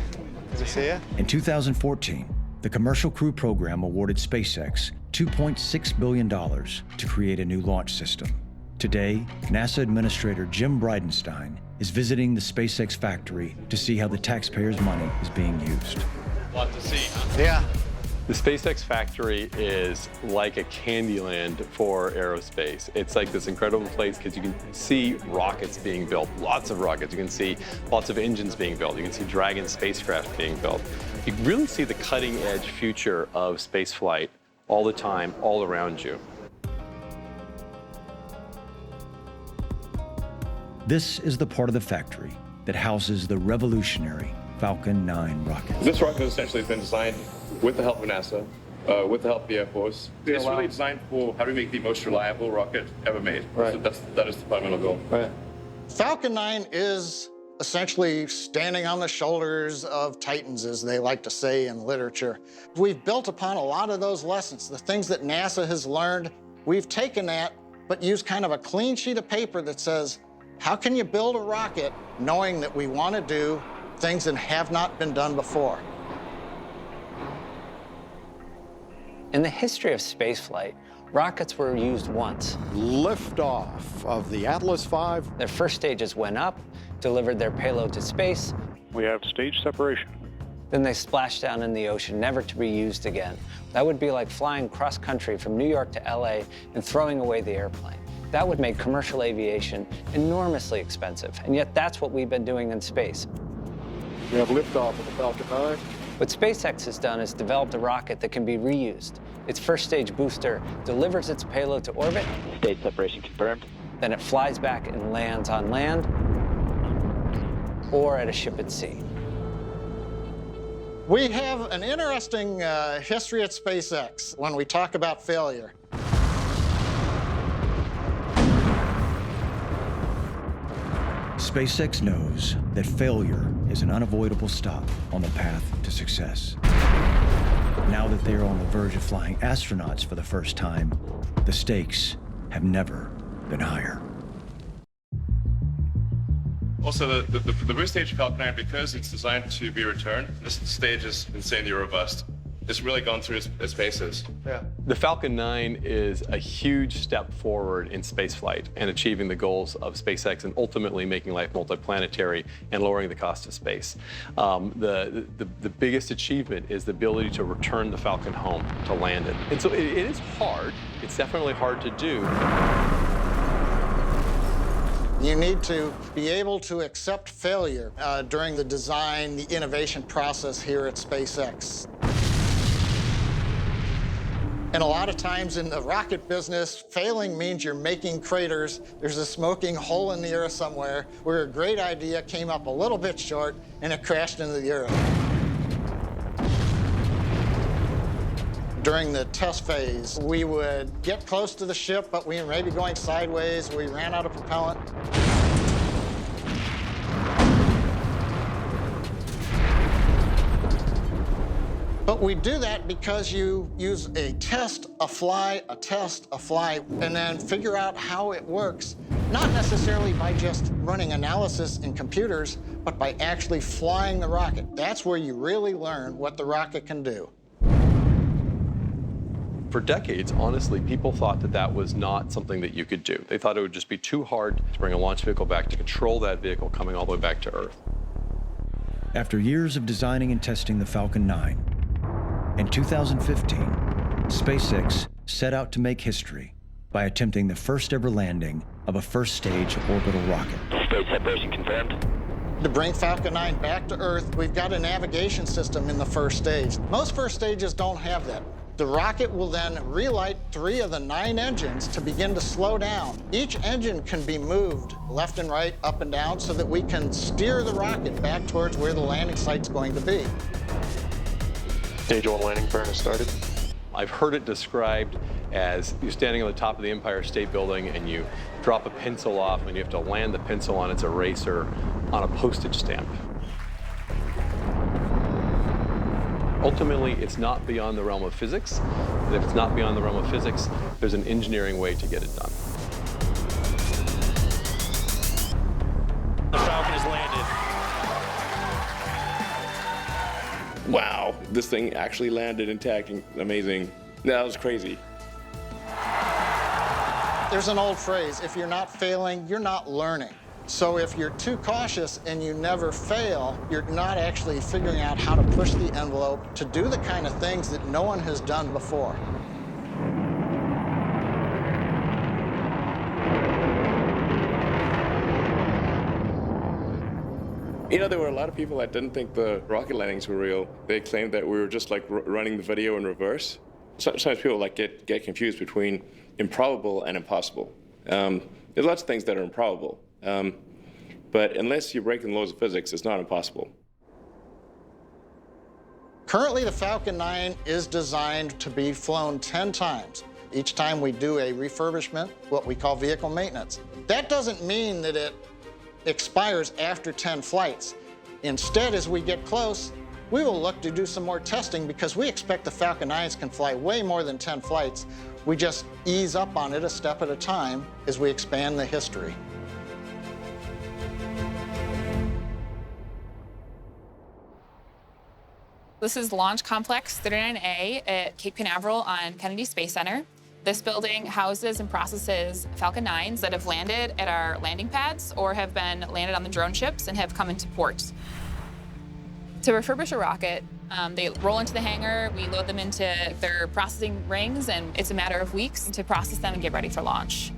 good to see you. In 2014, the Commercial Crew Program awarded SpaceX $2.6 billion to create a new launch system. Today, NASA Administrator Jim Bridenstine is visiting the SpaceX factory to see how the taxpayers' money is being used. A lot to see, huh? Yeah. The SpaceX factory is like a candy land for aerospace. It's like this incredible place because you can see rockets being built, lots of rockets. You can see lots of engines being built. You can see Dragon spacecraft being built. You really see the cutting edge future of spaceflight all the time, all around you. This is the part of the factory that houses the revolutionary Falcon 9 rocket. This rocket essentially has been designed with the help of NASA, with the help of the Air Force. It's really designed for how to make the most reliable rocket ever made. Right. So that is the fundamental goal. Right. Falcon 9 is essentially standing on the shoulders of titans, as they like to say in literature. We've built upon a lot of those lessons, the things that NASA has learned. We've taken that, but used kind of a clean sheet of paper that says, how can you build a rocket knowing that we want to do things that have not been done before? In the history of spaceflight, rockets were used once. Liftoff of the Atlas V. Their first stages went up, delivered their payload to space. We have stage separation. Then they splashed down in the ocean, never to be used again. That would be like flying cross-country from New York to LA and throwing away the airplane. That would make commercial aviation enormously expensive, and yet that's what we've been doing in space. We have liftoff of the Falcon 9. What SpaceX has done is developed a rocket that can be reused. Its first stage booster delivers its payload to orbit. Stage separation confirmed. Then it flies back and lands on land or at a ship at sea. We have an interesting history at SpaceX when we talk about failure. SpaceX knows that failure is an unavoidable stop on the path to success. Now that they are on the verge of flying astronauts for the first time, the stakes have never been higher. Also, the boost stage of Falcon 9, because it's designed to be returned, this stage is insanely robust. It's really gone through its paces. Yeah. The Falcon 9 is a huge step forward in spaceflight and achieving the goals of SpaceX and ultimately making life multiplanetary and lowering the cost of space. The biggest achievement is the ability to return the Falcon home, to land it. And so it is hard. It's definitely hard to do. You need to be able to accept failure during the design, the innovation process here at SpaceX. And a lot of times in the rocket business, failing means you're making craters. There's a smoking hole in the earth somewhere where a great idea came up a little bit short and it crashed into the earth. During the test phase, we would get close to the ship, but we may be going sideways. We ran out of propellant. But we do that because you use a test, a fly, a test, a fly, and then figure out how it works, not necessarily by just running analysis in computers, but by actually flying the rocket. That's where you really learn what the rocket can do. For decades, honestly, people thought that that was not something that you could do. They thought it would just be too hard to bring a launch vehicle back to control that vehicle coming all the way back to Earth. After years of designing and testing the Falcon 9, in 2015, SpaceX set out to make history by attempting the first ever landing of a first-stage orbital rocket. Space separation confirmed. To bring Falcon 9 back to Earth, we've got a navigation system in the first stage. Most first stages don't have that. The rocket will then relight 3 of the 9 engines to begin to slow down. Each engine can be moved left and right, up and down, so that we can steer the rocket back towards where the landing site's going to be. Stage 1 landing burn has started. I've heard it described as you're standing on the top of the Empire State Building and you drop a pencil off and you have to land the pencil on its eraser on a postage stamp. Ultimately, it's not beyond the realm of physics, and if it's not beyond the realm of physics, there's an engineering way to get it done. The Falcon has landed. Wow, this thing actually landed intact. Amazing. That was crazy. There's an old phrase, if you're not failing, you're not learning. So if you're too cautious and you never fail, you're not actually figuring out how to push the envelope to do the kind of things that no one has done before. You know, there were a lot of people that didn't think the rocket landings were real. They claimed that we were just like running the video in reverse. Sometimes people like get confused between improbable and impossible. There's lots of things that are improbable. But unless you break the laws of physics, it's not impossible. Currently, the Falcon 9 is designed to be flown 10 times. Each time we do a refurbishment, what we call vehicle maintenance. That doesn't mean that it expires after 10 flights. Instead, as we get close, we will look to do some more testing because we expect the Falcon 9s can fly way more than 10 flights. We just ease up on it a step at a time as we expand the history. This is Launch Complex 39A at Cape Canaveral on Kennedy Space Center. This building houses and processes Falcon 9s that have landed at our landing pads or have been landed on the drone ships and have come into port. To refurbish a rocket, they roll into the hangar, we load them into their processing rings, and it's a matter of weeks to process them and get ready for launch.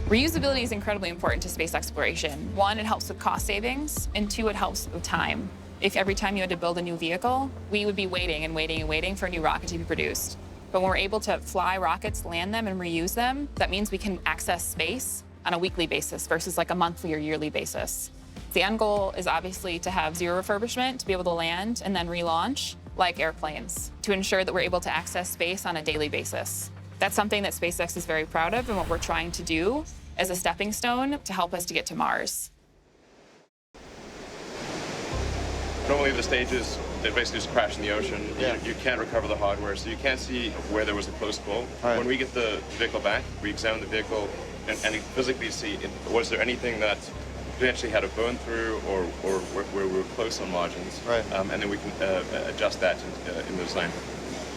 Reusability is incredibly important to space exploration. 1, it helps with cost savings, and 2, it helps with time. If every time you had to build a new vehicle, we would be waiting and waiting and waiting for a new rocket to be produced. But when we're able to fly rockets, land them, and reuse them, that means we can access space on a weekly basis versus like a monthly or yearly basis. The end goal is obviously to have 0 refurbishment, to be able to land and then relaunch like airplanes, to ensure that we're able to access space on a daily basis. That's something that SpaceX is very proud of and what we're trying to do as a stepping stone to help us to get to Mars. Normally the stages, they basically just crash in the ocean. Yeah. You can't recover the hardware, so you can't see where there was a close call. Right. When we get the vehicle back, we examine the vehicle and physically see, was there anything that potentially had a burn through or where we were close on margins. Right. And then we can adjust that in the design.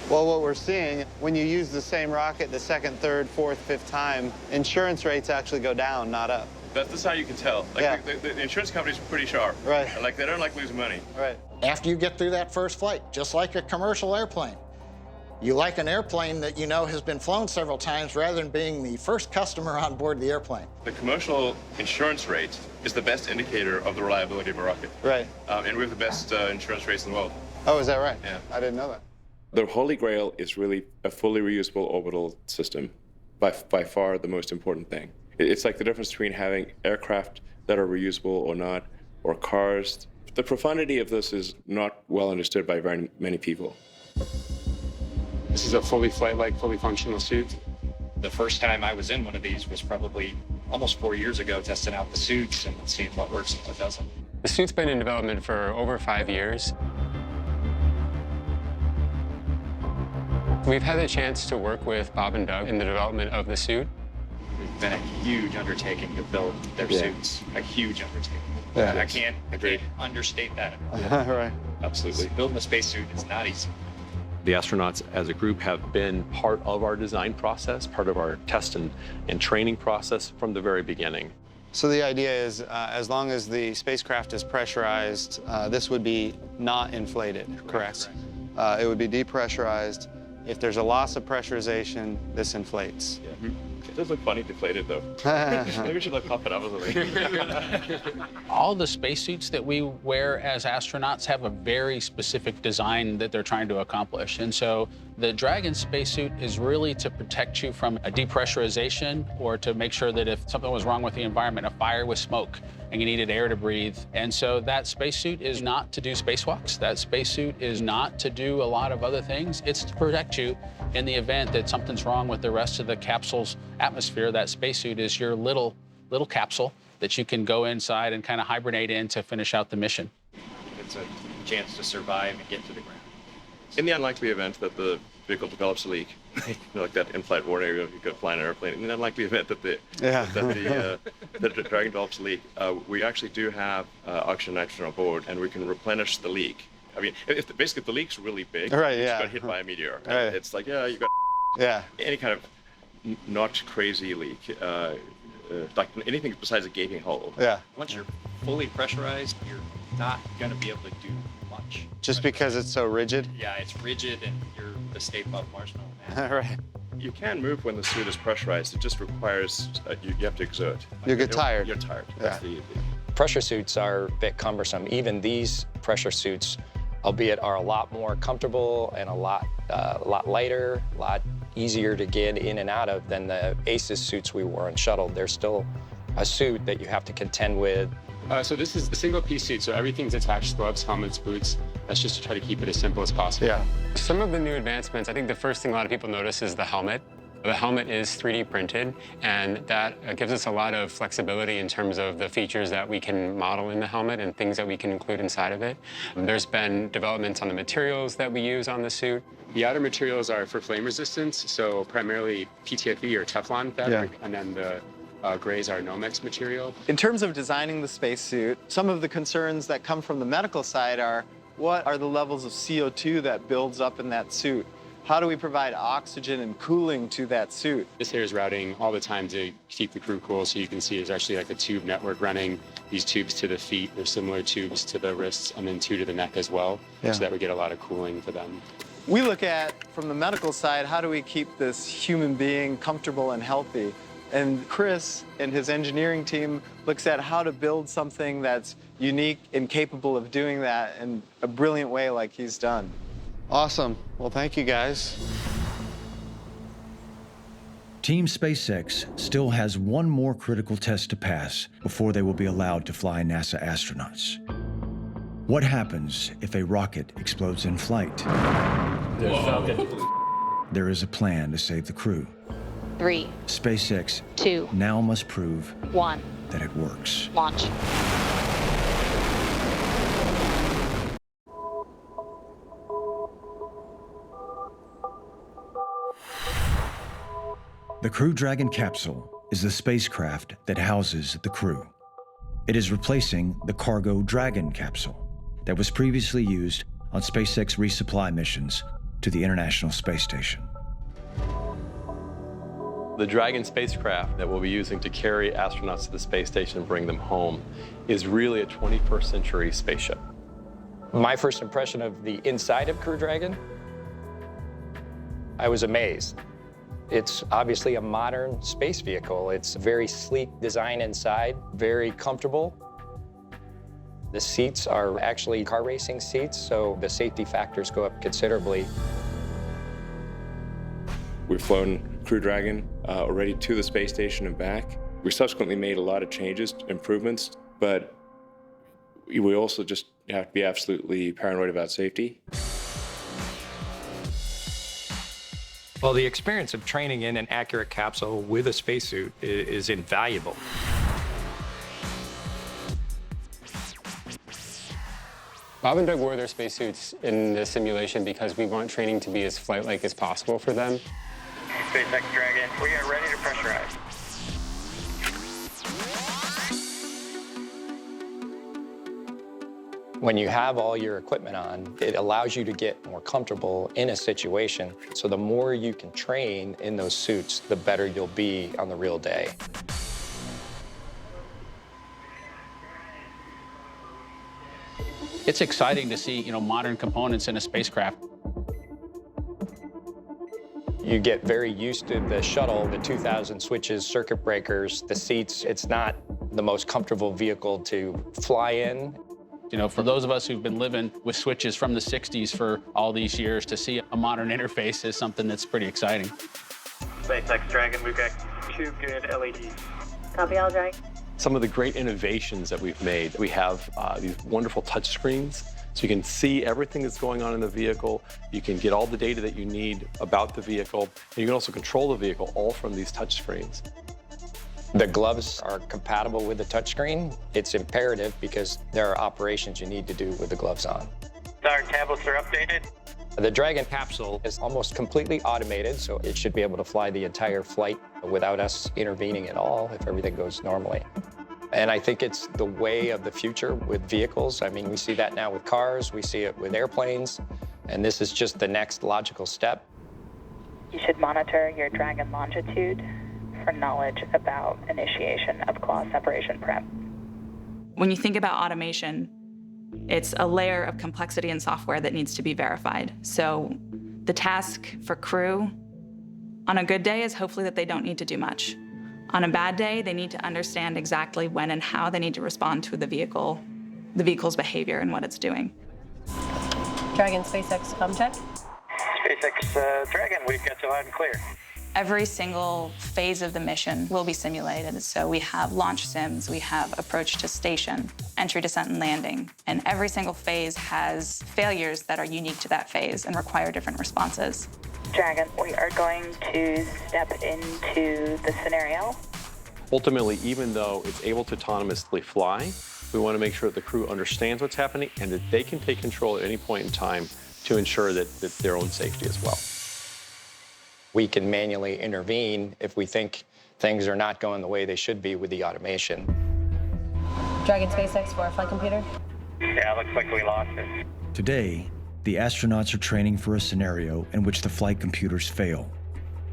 Well, what we're seeing, when you use the same rocket the 2nd, 3rd, 4th, 5th time, insurance rates actually go down, not up. That's how you can tell. Like, yeah. The insurance company's pretty sharp. Right. And, like, they don't like losing money. Right. After you get through that first flight, just like a commercial airplane, you like an airplane that you know has been flown several times rather than being the first customer on board the airplane. The commercial insurance rate is the best indicator of the reliability of a rocket. Right. And we have the best insurance rates in the world. Oh, is that right? Yeah. I didn't know that. The Holy Grail is really a fully reusable orbital system, by far the most important thing. It's like the difference between having aircraft that are reusable or not, or cars. The profundity of this is not well understood by very many people. This is a fully flight-like, fully functional suit. The first time I was in one of these was probably almost 4 years ago, testing out the suits and seeing what works and what doesn't. The suit's been in development for over 5 years. We've had the chance to work with Bob and Doug in the development of the suit. It's been a huge undertaking to build their suits, a huge undertaking. Yeah. I can't understate that. Right. Absolutely. Building a spacesuit is not easy. The astronauts as a group have been part of our design process, part of our test and training process from the very beginning. So the idea is, as long as the spacecraft is pressurized, this would be not inflated, correct? It would be depressurized. If there's a loss of pressurization, this inflates. Yeah. It does look funny deflated, though. Maybe we should look up it up. All the spacesuits that we wear as astronauts have a very specific design that they're trying to accomplish. And so the Dragon spacesuit is really to protect you from a depressurization or to make sure that if something was wrong with the environment, a fire with smoke, and you needed air to breathe. And so that spacesuit is not to do spacewalks. That spacesuit is not to do a lot of other things. It's to protect you in the event that something's wrong with the rest of the capsule's atmosphere. That spacesuit is your little capsule that you can go inside and kind of hibernate in to finish out the mission. It's a chance to survive and get to the ground. In the unlikely event that the vehicle develops a leak, like that in-flight warning, you could fly an airplane. In the unlikely event that the Dragon develops a leak, we actually do have oxygen and nitrogen on board, and we can replenish the leak. I mean, basically, if the leak's really big, right, you yeah. just got hit by a meteor. Right. It's like, yeah, you got any kind of not crazy leak, like anything besides a gaping hole. Yeah. Once you're fully pressurized, you're not going to be able to do much. Just because it's so rigid? Yeah, it's rigid, and you're the Stay Puft Marshmallow Man. Right. You can move when the suit is pressurized. It just requires you have to exert. You get tired. You're tired. Yeah. Pressure suits are a bit cumbersome. Even these pressure suits, albeit, are a lot more comfortable and a lot lighter, a lot easier to get in and out of than the ACES suits we wore on shuttle. They're still a suit that you have to contend with. So this is the single-piece suit, so everything's attached: gloves, helmets, boots. That's just to try to keep it as simple as possible. Yeah. Some of the new advancements, I think the first thing a lot of people notice is the helmet. The helmet is 3D printed, and that gives us a lot of flexibility in terms of the features that we can model in the helmet and things that we can include inside of it. There's been developments on the materials that we use on the suit. The outer materials are for flame resistance, so primarily PTFE or Teflon fabric, and then the grays are Nomex material. In terms of designing the spacesuit, some of the concerns that come from the medical side are, what are the levels of CO2 that builds up in that suit? How do we provide oxygen and cooling to that suit? This here is routing all the time to keep the crew cool, so you can see there's actually like a tube network running. These tubes to the feet, there's similar tubes to the wrists, and then 2 to the neck as well, so that we get a lot of cooling for them. We look at, from the medical side, how do we keep this human being comfortable and healthy? And Chris and his engineering team looks at how to build something that's unique and capable of doing that in a brilliant way like he's done. Awesome. Well, thank you, guys. Team SpaceX still has one more critical test to pass before they will be allowed to fly NASA astronauts. What happens if a rocket explodes in flight? There is a plan to save the crew. 3, SpaceX 2, now must prove 1, that it works. launch. The Crew Dragon capsule is the spacecraft that houses the crew. It is replacing the Cargo Dragon capsule that was previously used on SpaceX resupply missions to the International Space Station. The Dragon spacecraft that we'll be using to carry astronauts to the space station and bring them home is really a 21st century spaceship. My first impression of the inside of Crew Dragon, I was amazed. It's obviously a modern space vehicle. It's a very sleek design inside, very comfortable. The seats are actually car racing seats, so the safety factors go up considerably. We've flown Crew Dragon already to the space station and back. We subsequently made a lot of changes, improvements, but we also just have to be absolutely paranoid about safety. Well, the experience of training in an accurate capsule with a spacesuit is invaluable. Bob and Doug wore their spacesuits in the simulation because we want training to be as flight-like as possible for them. SpaceX Dragon, we are ready to pressurize. When you have all your equipment on, it allows you to get more comfortable in a situation. So the more you can train in those suits, the better you'll be on the real day. It's exciting to see, modern components in a spacecraft. You get very used to the shuttle, the 2,000 switches, circuit breakers, the seats. It's not the most comfortable vehicle to fly in. For those of us who've been living with switches from the 60s for all these years, to see a modern interface is something that's pretty exciting. SpaceX Dragon, we've got 2 good LEDs. Copy all, Dragon. Some of the great innovations that we've made, we have these wonderful touch screens, so you can see everything that's going on in the vehicle. You can get all the data that you need about the vehicle, and you can also control the vehicle all from these touch screens. The gloves are compatible with the touchscreen. It's imperative because there are operations you need to do with the gloves on. Our tablets are updated. The Dragon capsule is almost completely automated, so it should be able to fly the entire flight without us intervening at all if everything goes normally. And I think it's the way of the future with vehicles. I mean, we see that now with cars, we see it with airplanes, and this is just the next logical step. You should monitor your Dragon longitude for knowledge about initiation of claw separation prep. When you think about automation, it's a layer of complexity in software that needs to be verified. So the task for crew on a good day is hopefully that they don't need to do much. On a bad day, they need to understand exactly when and how they need to respond to the vehicle's behavior and what it's doing. Dragon SpaceX, come check. SpaceX Dragon, we've got you loud and clear. Every single phase of the mission will be simulated. So we have launch sims, we have approach to station, entry, descent, and landing. And every single phase has failures that are unique to that phase and require different responses. Dragon, we are going to step into the scenario. Ultimately, even though it's able to autonomously fly, we want to make sure that the crew understands what's happening and that they can take control at any point in time to ensure that their own safety as well. We can manually intervene if we think things are not going the way they should be with the automation. Dragon SpaceX for a flight computer. Yeah, looks like we lost it. Today, the astronauts are training for a scenario in which the flight computers fail.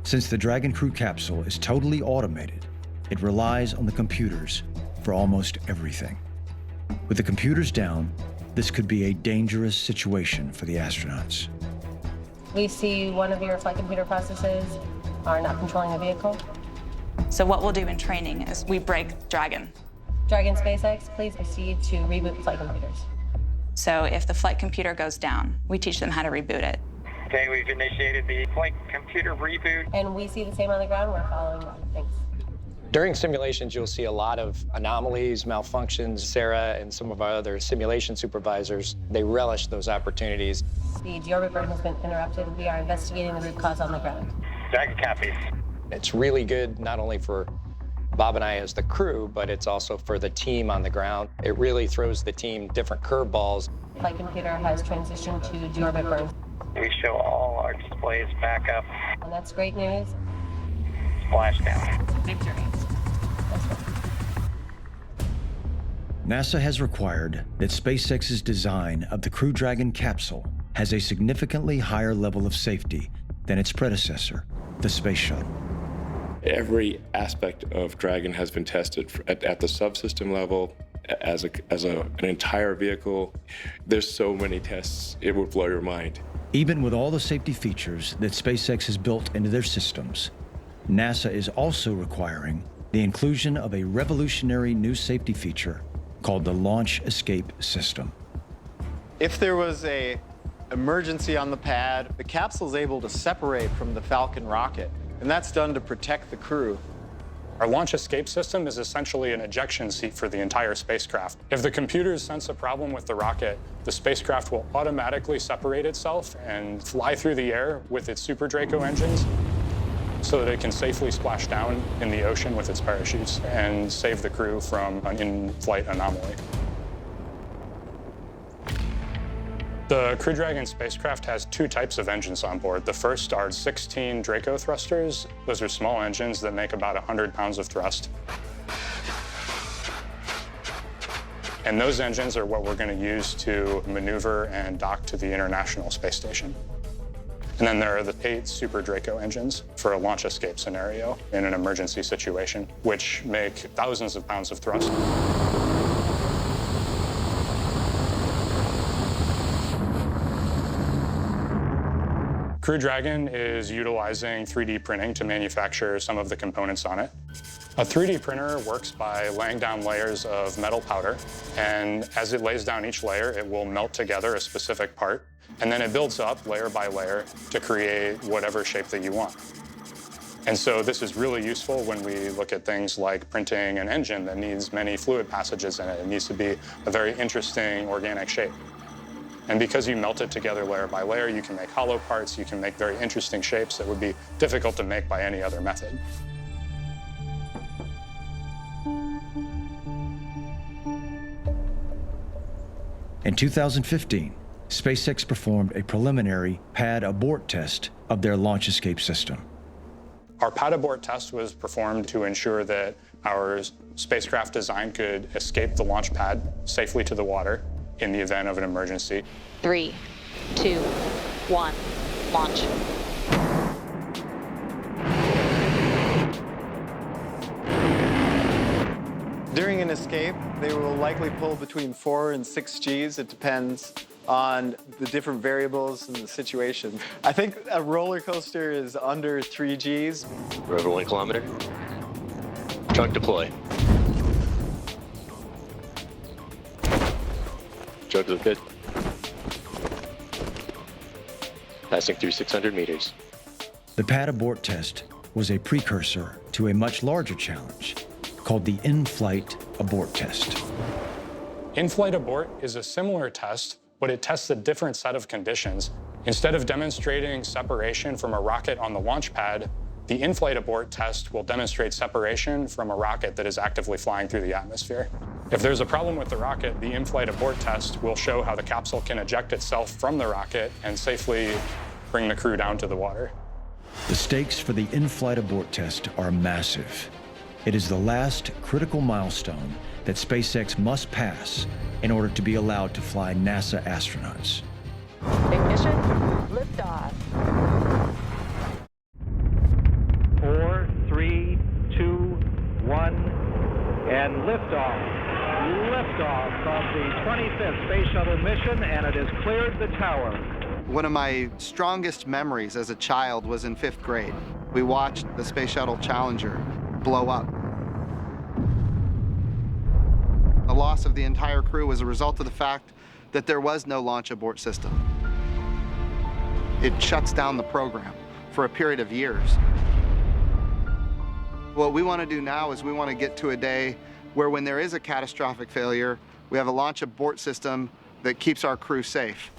Since the Dragon crew capsule is totally automated, it relies on the computers for almost everything. With the computers down, this could be a dangerous situation for the astronauts. We see one of your flight computer processes are not controlling the vehicle. So what we'll do in training is we break Dragon. Dragon SpaceX, please proceed to reboot flight computers. So if the flight computer goes down, we teach them how to reboot it. Okay, we've initiated the flight computer reboot. And we see the same on the ground, we're following them. Thanks. During simulations, you'll see a lot of anomalies, malfunctions. Sarah and some of our other simulation supervisors, they relish those opportunities. The deorbit burn has been interrupted. We are investigating the root cause on the ground. Dragon copies. It's really good not only for Bob and I as the crew, but it's also for the team on the ground. It really throws the team different curveballs. Flight computer has transitioned to deorbit burn. We show all our displays back up. And that's great news. Splashdown. Victory. NASA has required that SpaceX's design of the Crew Dragon capsule has a significantly higher level of safety than its predecessor, the Space Shuttle. Every aspect of Dragon has been tested at the subsystem level, as an entire vehicle. There's so many tests, it would blow your mind. Even with all the safety features that SpaceX has built into their systems, NASA is also requiring the inclusion of a revolutionary new safety feature called the Launch Escape System. If there was an emergency on the pad, the capsule is able to separate from the Falcon rocket, and that's done to protect the crew. Our launch escape system is essentially an ejection seat for the entire spacecraft. If the computers sense a problem with the rocket, the spacecraft will automatically separate itself and fly through the air with its Super Draco engines so that it can safely splash down in the ocean with its parachutes and save the crew from an in-flight anomaly. The Crew Dragon spacecraft has two types of engines on board. The first are 16 Draco thrusters. Those are small engines that make about 100 pounds of thrust. And those engines are what we're going to use to maneuver and dock to the International Space Station. And then there are the 8 Super Draco engines for a launch escape scenario in an emergency situation, which make thousands of pounds of thrust. Crew Dragon is utilizing 3D printing to manufacture some of the components on it. A 3D printer works by laying down layers of metal powder, and as it lays down each layer, it will melt together a specific part, and then it builds up layer by layer to create whatever shape that you want. And so this is really useful when we look at things like printing an engine that needs many fluid passages in it. It needs to be a very interesting organic shape. And because you melt it together layer by layer, you can make hollow parts, you can make very interesting shapes that would be difficult to make by any other method. In 2015, SpaceX performed a preliminary pad abort test of their launch escape system. Our pad abort test was performed to ensure that our spacecraft design could escape the launch pad safely to the water in the event of an emergency. 3, 2, 1, launch. During an escape, they will likely pull between 4 and 6 Gs. It depends on the different variables and the situation. I think a roller coaster is under 3 Gs. We're over 1 kilometer. Truck deploy. Drugs look good. Passing through 600 meters. The pad abort test was a precursor to a much larger challenge called the in-flight abort test. In-flight abort is a similar test, but it tests a different set of conditions. Instead of demonstrating separation from a rocket on the launch pad, the in-flight abort test will demonstrate separation from a rocket that is actively flying through the atmosphere. If there's a problem with the rocket, the in-flight abort test will show how the capsule can eject itself from the rocket and safely bring the crew down to the water. The stakes for the in-flight abort test are massive. It is the last critical milestone that SpaceX must pass in order to be allowed to fly NASA astronauts. Ignition, liftoff. 4, 3, 2, 1, and liftoff. Liftoff of the 25th Space Shuttle mission, and it has cleared the tower. One of my strongest memories as a child was in 5th grade. We watched the Space Shuttle Challenger blow up. The loss of the entire crew was a result of the fact that there was no launch abort system. It shuts down the program for a period of years. What we want to do now is we want to get to a day where when there is a catastrophic failure, we have a launch abort system that keeps our crew safe.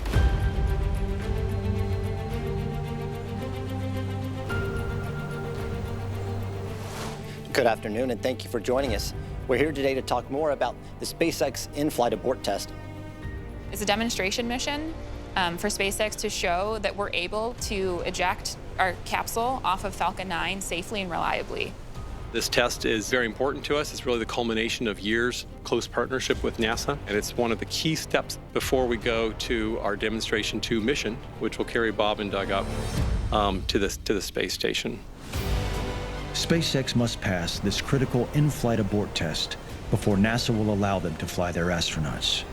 Good afternoon, and thank you for joining us. We're here today to talk more about the SpaceX in-flight abort test. It's a demonstration mission for SpaceX to show that we're able to eject our capsule off of Falcon 9 safely and reliably. This test is very important to us. It's really the culmination of years close partnership with NASA, and it's one of the key steps before we go to our Demonstration 2 mission, which will carry Bob and Doug up to the space station. SpaceX must pass this critical in-flight abort test before NASA will allow them to fly their astronauts.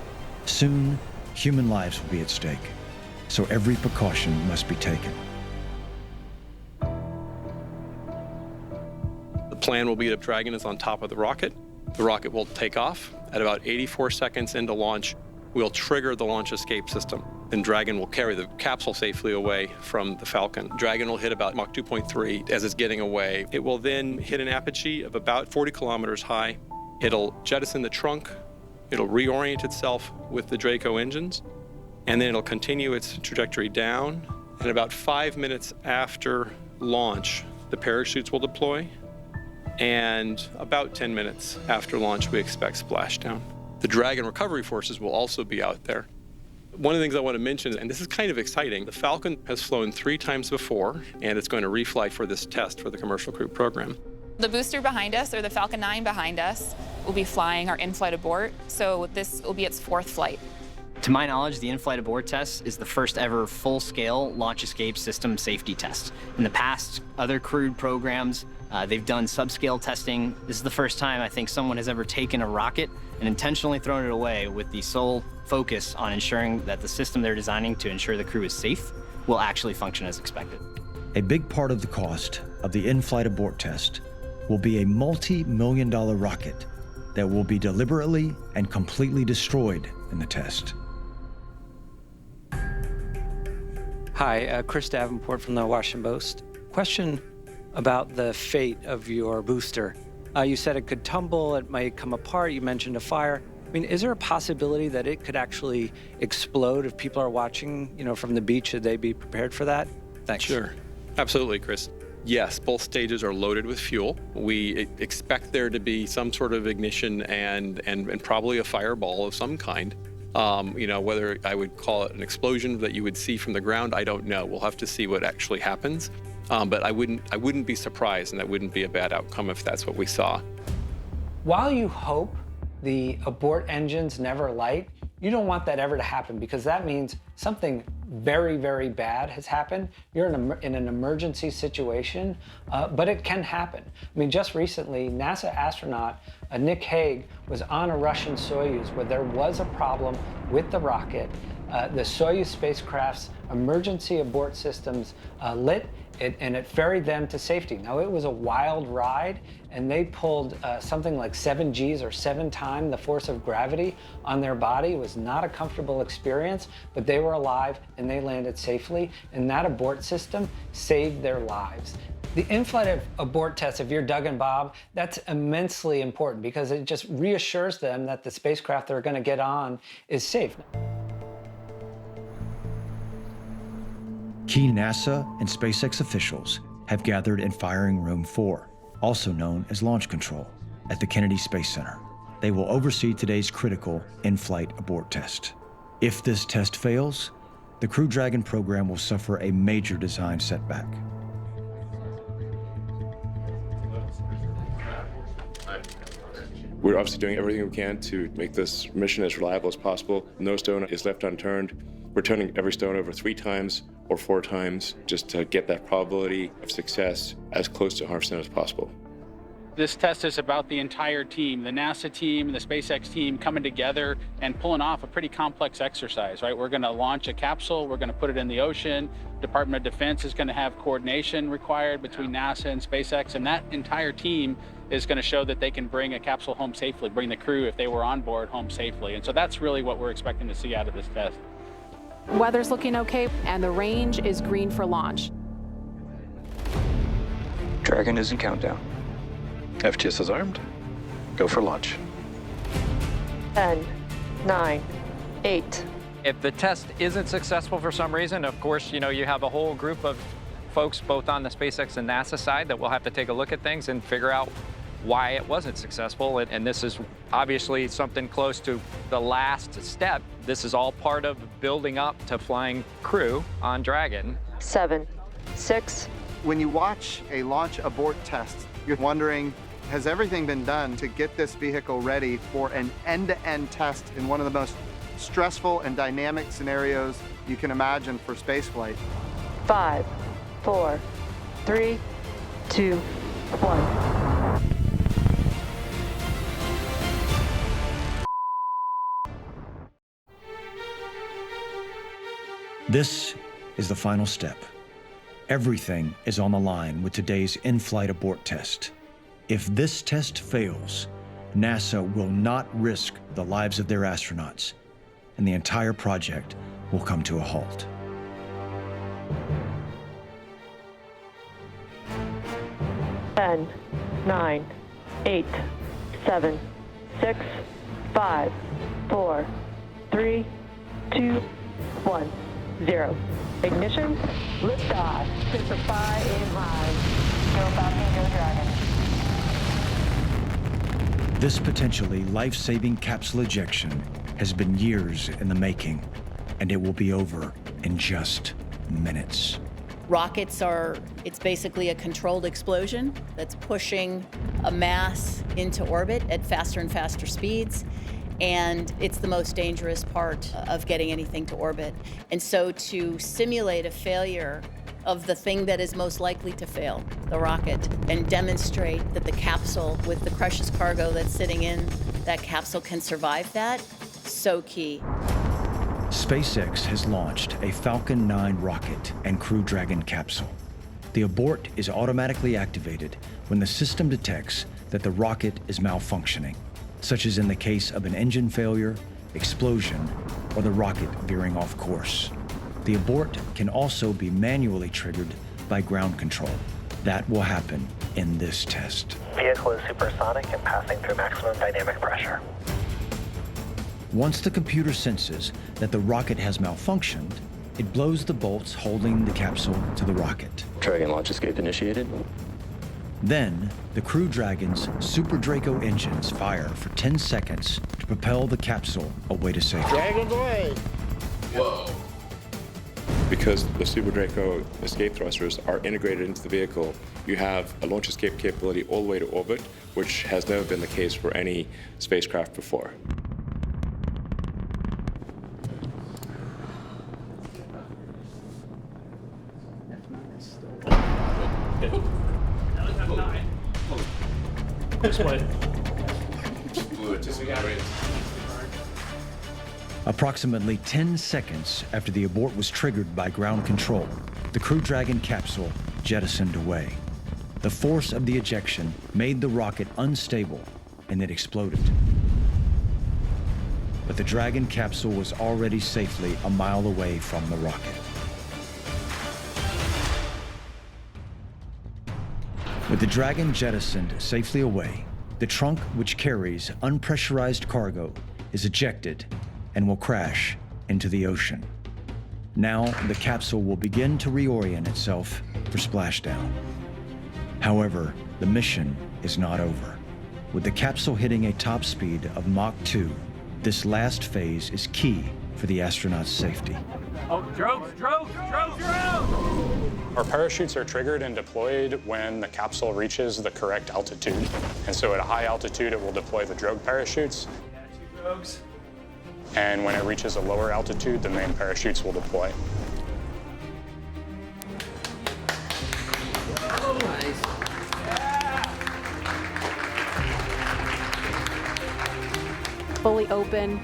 Soon, human lives will be at stake, so every precaution must be taken. The plan will be that Dragon is on top of the rocket. The rocket will take off. At about 84 seconds into launch, we'll trigger the launch escape system. then Dragon will carry the capsule safely away from the Falcon. Dragon will hit about Mach 2.3 as it's getting away. It will then hit an apogee of about 40 kilometers high. It'll jettison the trunk. It'll reorient itself with the Draco engines, and then it'll continue its trajectory down. And about 5 minutes after launch, the parachutes will deploy. And about 10 minutes after launch, we expect splashdown. The Dragon recovery forces will also be out there. One of the things I want to mention, and this is kind of exciting, the Falcon has flown 3 times before, and it's going to refly for this test for the Commercial Crew Program. The booster behind us, or the Falcon 9 behind us, will be flying our in-flight abort, so this will be its 4th flight. To my knowledge, the in-flight abort test is the first ever full-scale launch escape system safety test. In the past, other crewed programs, they've done subscale testing. This is the first time I think someone has ever taken a rocket and intentionally thrown it away with the sole focus on ensuring that the system they're designing to ensure the crew is safe will actually function as expected. A big part of the cost of the in-flight abort test will be a multi-million-dollar rocket that will be deliberately and completely destroyed in the test. Hi, Chris Davenport from the Washington Post. Question about the fate of your booster. You said it could tumble, it might come apart, you mentioned a fire. I mean, is there a possibility that it could actually explode if people are watching, from the beach? Should they be prepared for that? Thanks. Sure. Absolutely, Chris. Yes, both stages are loaded with fuel. We expect there to be some sort of ignition and probably a fireball of some kind. Whether I would call it an explosion that you would see from the ground, I don't know. We'll have to see what actually happens. But I wouldn't be surprised, and that wouldn't be a bad outcome if that's what we saw. While you hope the abort engines never light, you don't want that ever to happen, because that means something very, very bad has happened. You're in an emergency situation, but it can happen. I mean, just recently, NASA astronaut Nick Hague was on a Russian Soyuz where there was a problem with the rocket. The Soyuz spacecraft's emergency abort systems lit, and it ferried them to safety. Now, it was a wild ride, and they pulled something like 7 Gs, or 7 times the force of gravity on their body. It was not a comfortable experience, but they were alive and they landed safely, and that abort system saved their lives. The in-flight abort test, if you're Doug and Bob, that's immensely important because it just reassures them that the spacecraft they're going to get on is safe. Key NASA and SpaceX officials have gathered in Firing Room 4, also known as Launch Control, at the Kennedy Space Center. They will oversee today's critical in-flight abort test. If this test fails, the Crew Dragon program will suffer a major design setback. We're obviously doing everything we can to make this mission as reliable as possible. No stone is left unturned. We're turning every stone over 3 times or 4 times just to get that probability of success as close to 100% as possible. This test is about the entire team, the NASA team and the SpaceX team coming together and pulling off a pretty complex exercise, right? We're going to launch a capsule, we're going to put it in the ocean. Department of Defense is going to have coordination required between NASA and SpaceX, and that entire team is going to show that they can bring a capsule home safely, bring the crew, if they were on board, home safely. And so that's really what we're expecting to see out of this test. Weather's looking okay, and the range is green for launch. Dragon is in countdown. FTS is armed. Go for launch. 10, 9, 8. If the test isn't successful for some reason, of course, you have a whole group of folks both on the SpaceX and NASA side that will have to take a look at things and figure out why it wasn't successful. And this is obviously something close to the last step. This is all part of building up to flying crew on Dragon. 7, 6. When you watch a launch abort test, you're wondering, has everything been done to get this vehicle ready for an end-to-end test in one of the most stressful and dynamic scenarios you can imagine for spaceflight? 5, 4, 3, 2, 1. This is the final step. Everything is on the line with today's in-flight abort test. If this test fails, NASA will not risk the lives of their astronauts, and the entire project will come to a halt. Ten, 9, 8, 7, 6, 5, 4, 3, 2, 1, 0. Ignition, liftoff. Simplify in high. Go Falcon, go Dragon. This potentially life-saving capsule ejection has been years in the making, and it will be over in just minutes. Rockets it's basically a controlled explosion that's pushing a mass into orbit at faster and faster speeds. And it's the most dangerous part of getting anything to orbit. And so to simulate a failure of the thing that is most likely to fail, the rocket, and demonstrate that the capsule with the precious cargo that's sitting in that capsule can survive that, so key. SpaceX has launched a Falcon 9 rocket and Crew Dragon capsule. The abort is automatically activated when the system detects that the rocket is malfunctioning, such as in the case of an engine failure, explosion, or the rocket veering off course. The abort can also be manually triggered by ground control. That will happen in this test. Vehicle is supersonic and passing through maximum dynamic pressure. Once the computer senses that the rocket has malfunctioned, it blows the bolts holding the capsule to the rocket. Dragon launch escape initiated. Then, the Crew Dragon's Super Draco engines fire for 10 seconds to propel the capsule away to safety. Dragon's away. Whoa. Because the Super Draco escape thrusters are integrated into the vehicle, you have a launch escape capability all the way to orbit, which has never been the case for any spacecraft before. Approximately 10 seconds after the abort was triggered by ground control, the Crew Dragon capsule jettisoned away. The force of the ejection made the rocket unstable, and it exploded. But the Dragon capsule was already safely a mile away from the rocket. With the Dragon jettisoned safely away, the trunk, which carries unpressurized cargo, is ejected and will crash into the ocean. Now, the capsule will begin to reorient itself for splashdown. However, the mission is not over. With the capsule hitting a top speed of Mach 2, this last phase is key for the astronauts' safety. Oh, drones! Our parachutes are triggered and deployed when the capsule reaches the correct altitude. And so at a high altitude, it will deploy the drogue parachutes. And when it reaches a lower altitude, the main parachutes will deploy. Fully open,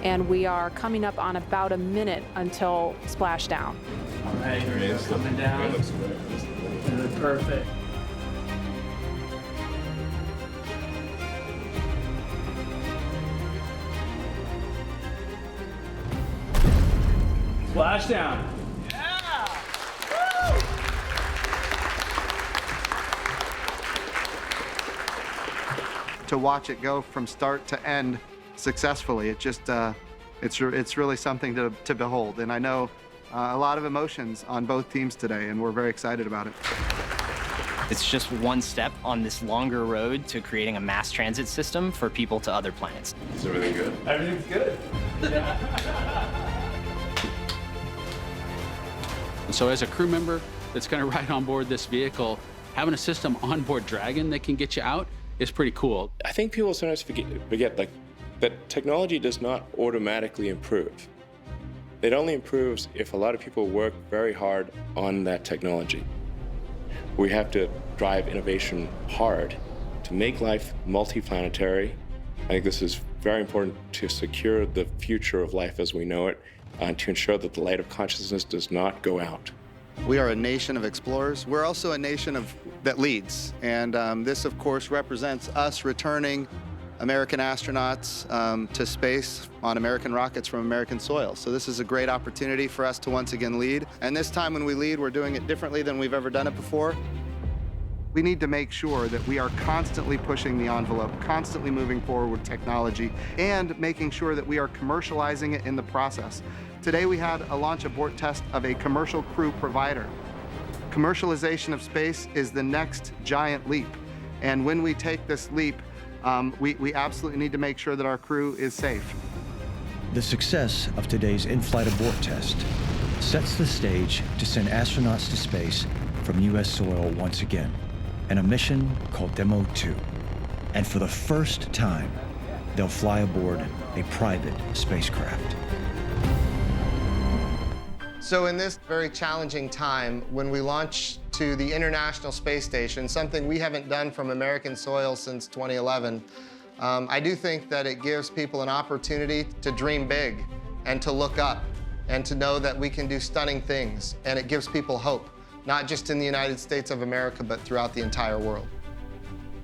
and we are coming up on about a minute until splashdown. All right, here it is coming down. Perfect. Splashdown. To watch it go from start to end successfully, it's really something to behold. And I know a lot of emotions on both teams today, and we're very excited about it. It's just one step on this longer road to creating a mass transit system for people to other planets. Is everything good? Everything's good. And so as a crew member that's going to ride on board this vehicle, having a system on board Dragon that can get you out is pretty cool. I think people sometimes forget that technology does not automatically improve. It only improves if a lot of people work very hard on that technology. We have to drive innovation hard to make life multiplanetary. I think this is very important to secure the future of life as we know it, and to ensure that the light of consciousness does not go out. We are a nation of explorers. We're also a nation that leads. And this, of course, represents us returning American astronauts to space on American rockets from American soil. So this is a great opportunity for us to once again lead. And this time when we lead, we're doing it differently than we've ever done it before. We need to make sure that we are constantly pushing the envelope, constantly moving forward with technology, and making sure that we are commercializing it in the process. Today we had a launch abort test of a commercial crew provider. Commercialization of space is the next giant leap. And when we take this leap, we absolutely need to make sure that our crew is safe. The success of today's in-flight abort test sets the stage to send astronauts to space from U.S. soil once again, in a mission called Demo 2. And for the first time, they'll fly aboard a private spacecraft. So in this very challenging time, when we launch to the International Space Station, something we haven't done from American soil since 2011, I do think that it gives people an opportunity to dream big and to look up and to know that we can do stunning things. And it gives people hope, not just in the United States of America, but throughout the entire world.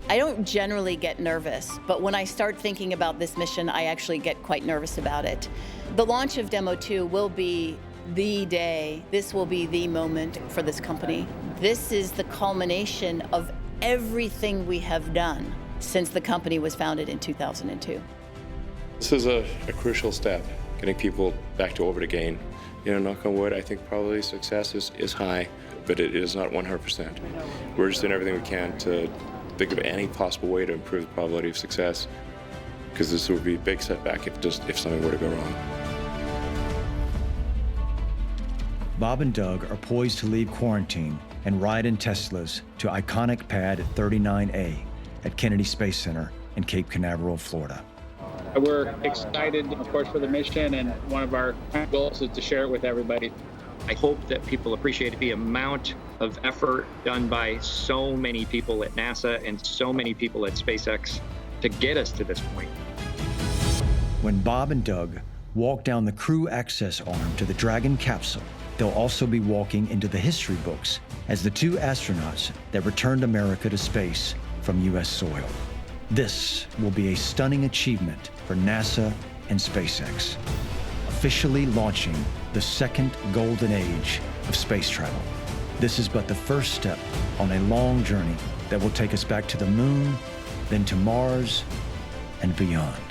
I don't generally get nervous, but when I start thinking about this mission, I actually get quite nervous about it. The launch of Demo 2 will be the day. This will be the moment for this company. This is the culmination of everything we have done since the company was founded in 2002. This is a crucial step, getting people back to orbit again. You know, knock on wood, I think probably success is high, but it is not 100%. We're just doing everything we can to think of any possible way to improve the probability of success, because this would be a big setback if something were to go wrong. Bob and Doug are poised to leave quarantine and ride in Teslas to iconic Pad 39A at Kennedy Space Center in Cape Canaveral, Florida. We're excited, of course, for the mission, and one of our goals is to share it with everybody. I hope that people appreciate the amount of effort done by so many people at NASA and so many people at SpaceX to get us to this point. When Bob and Doug walk down the crew access arm to the Dragon capsule, they'll also be walking into the history books as the two astronauts that returned America to space from U.S. soil. This will be a stunning achievement for NASA and SpaceX, officially launching the second golden age of space travel. This is but the first step on a long journey that will take us back to the moon, then to Mars, and beyond.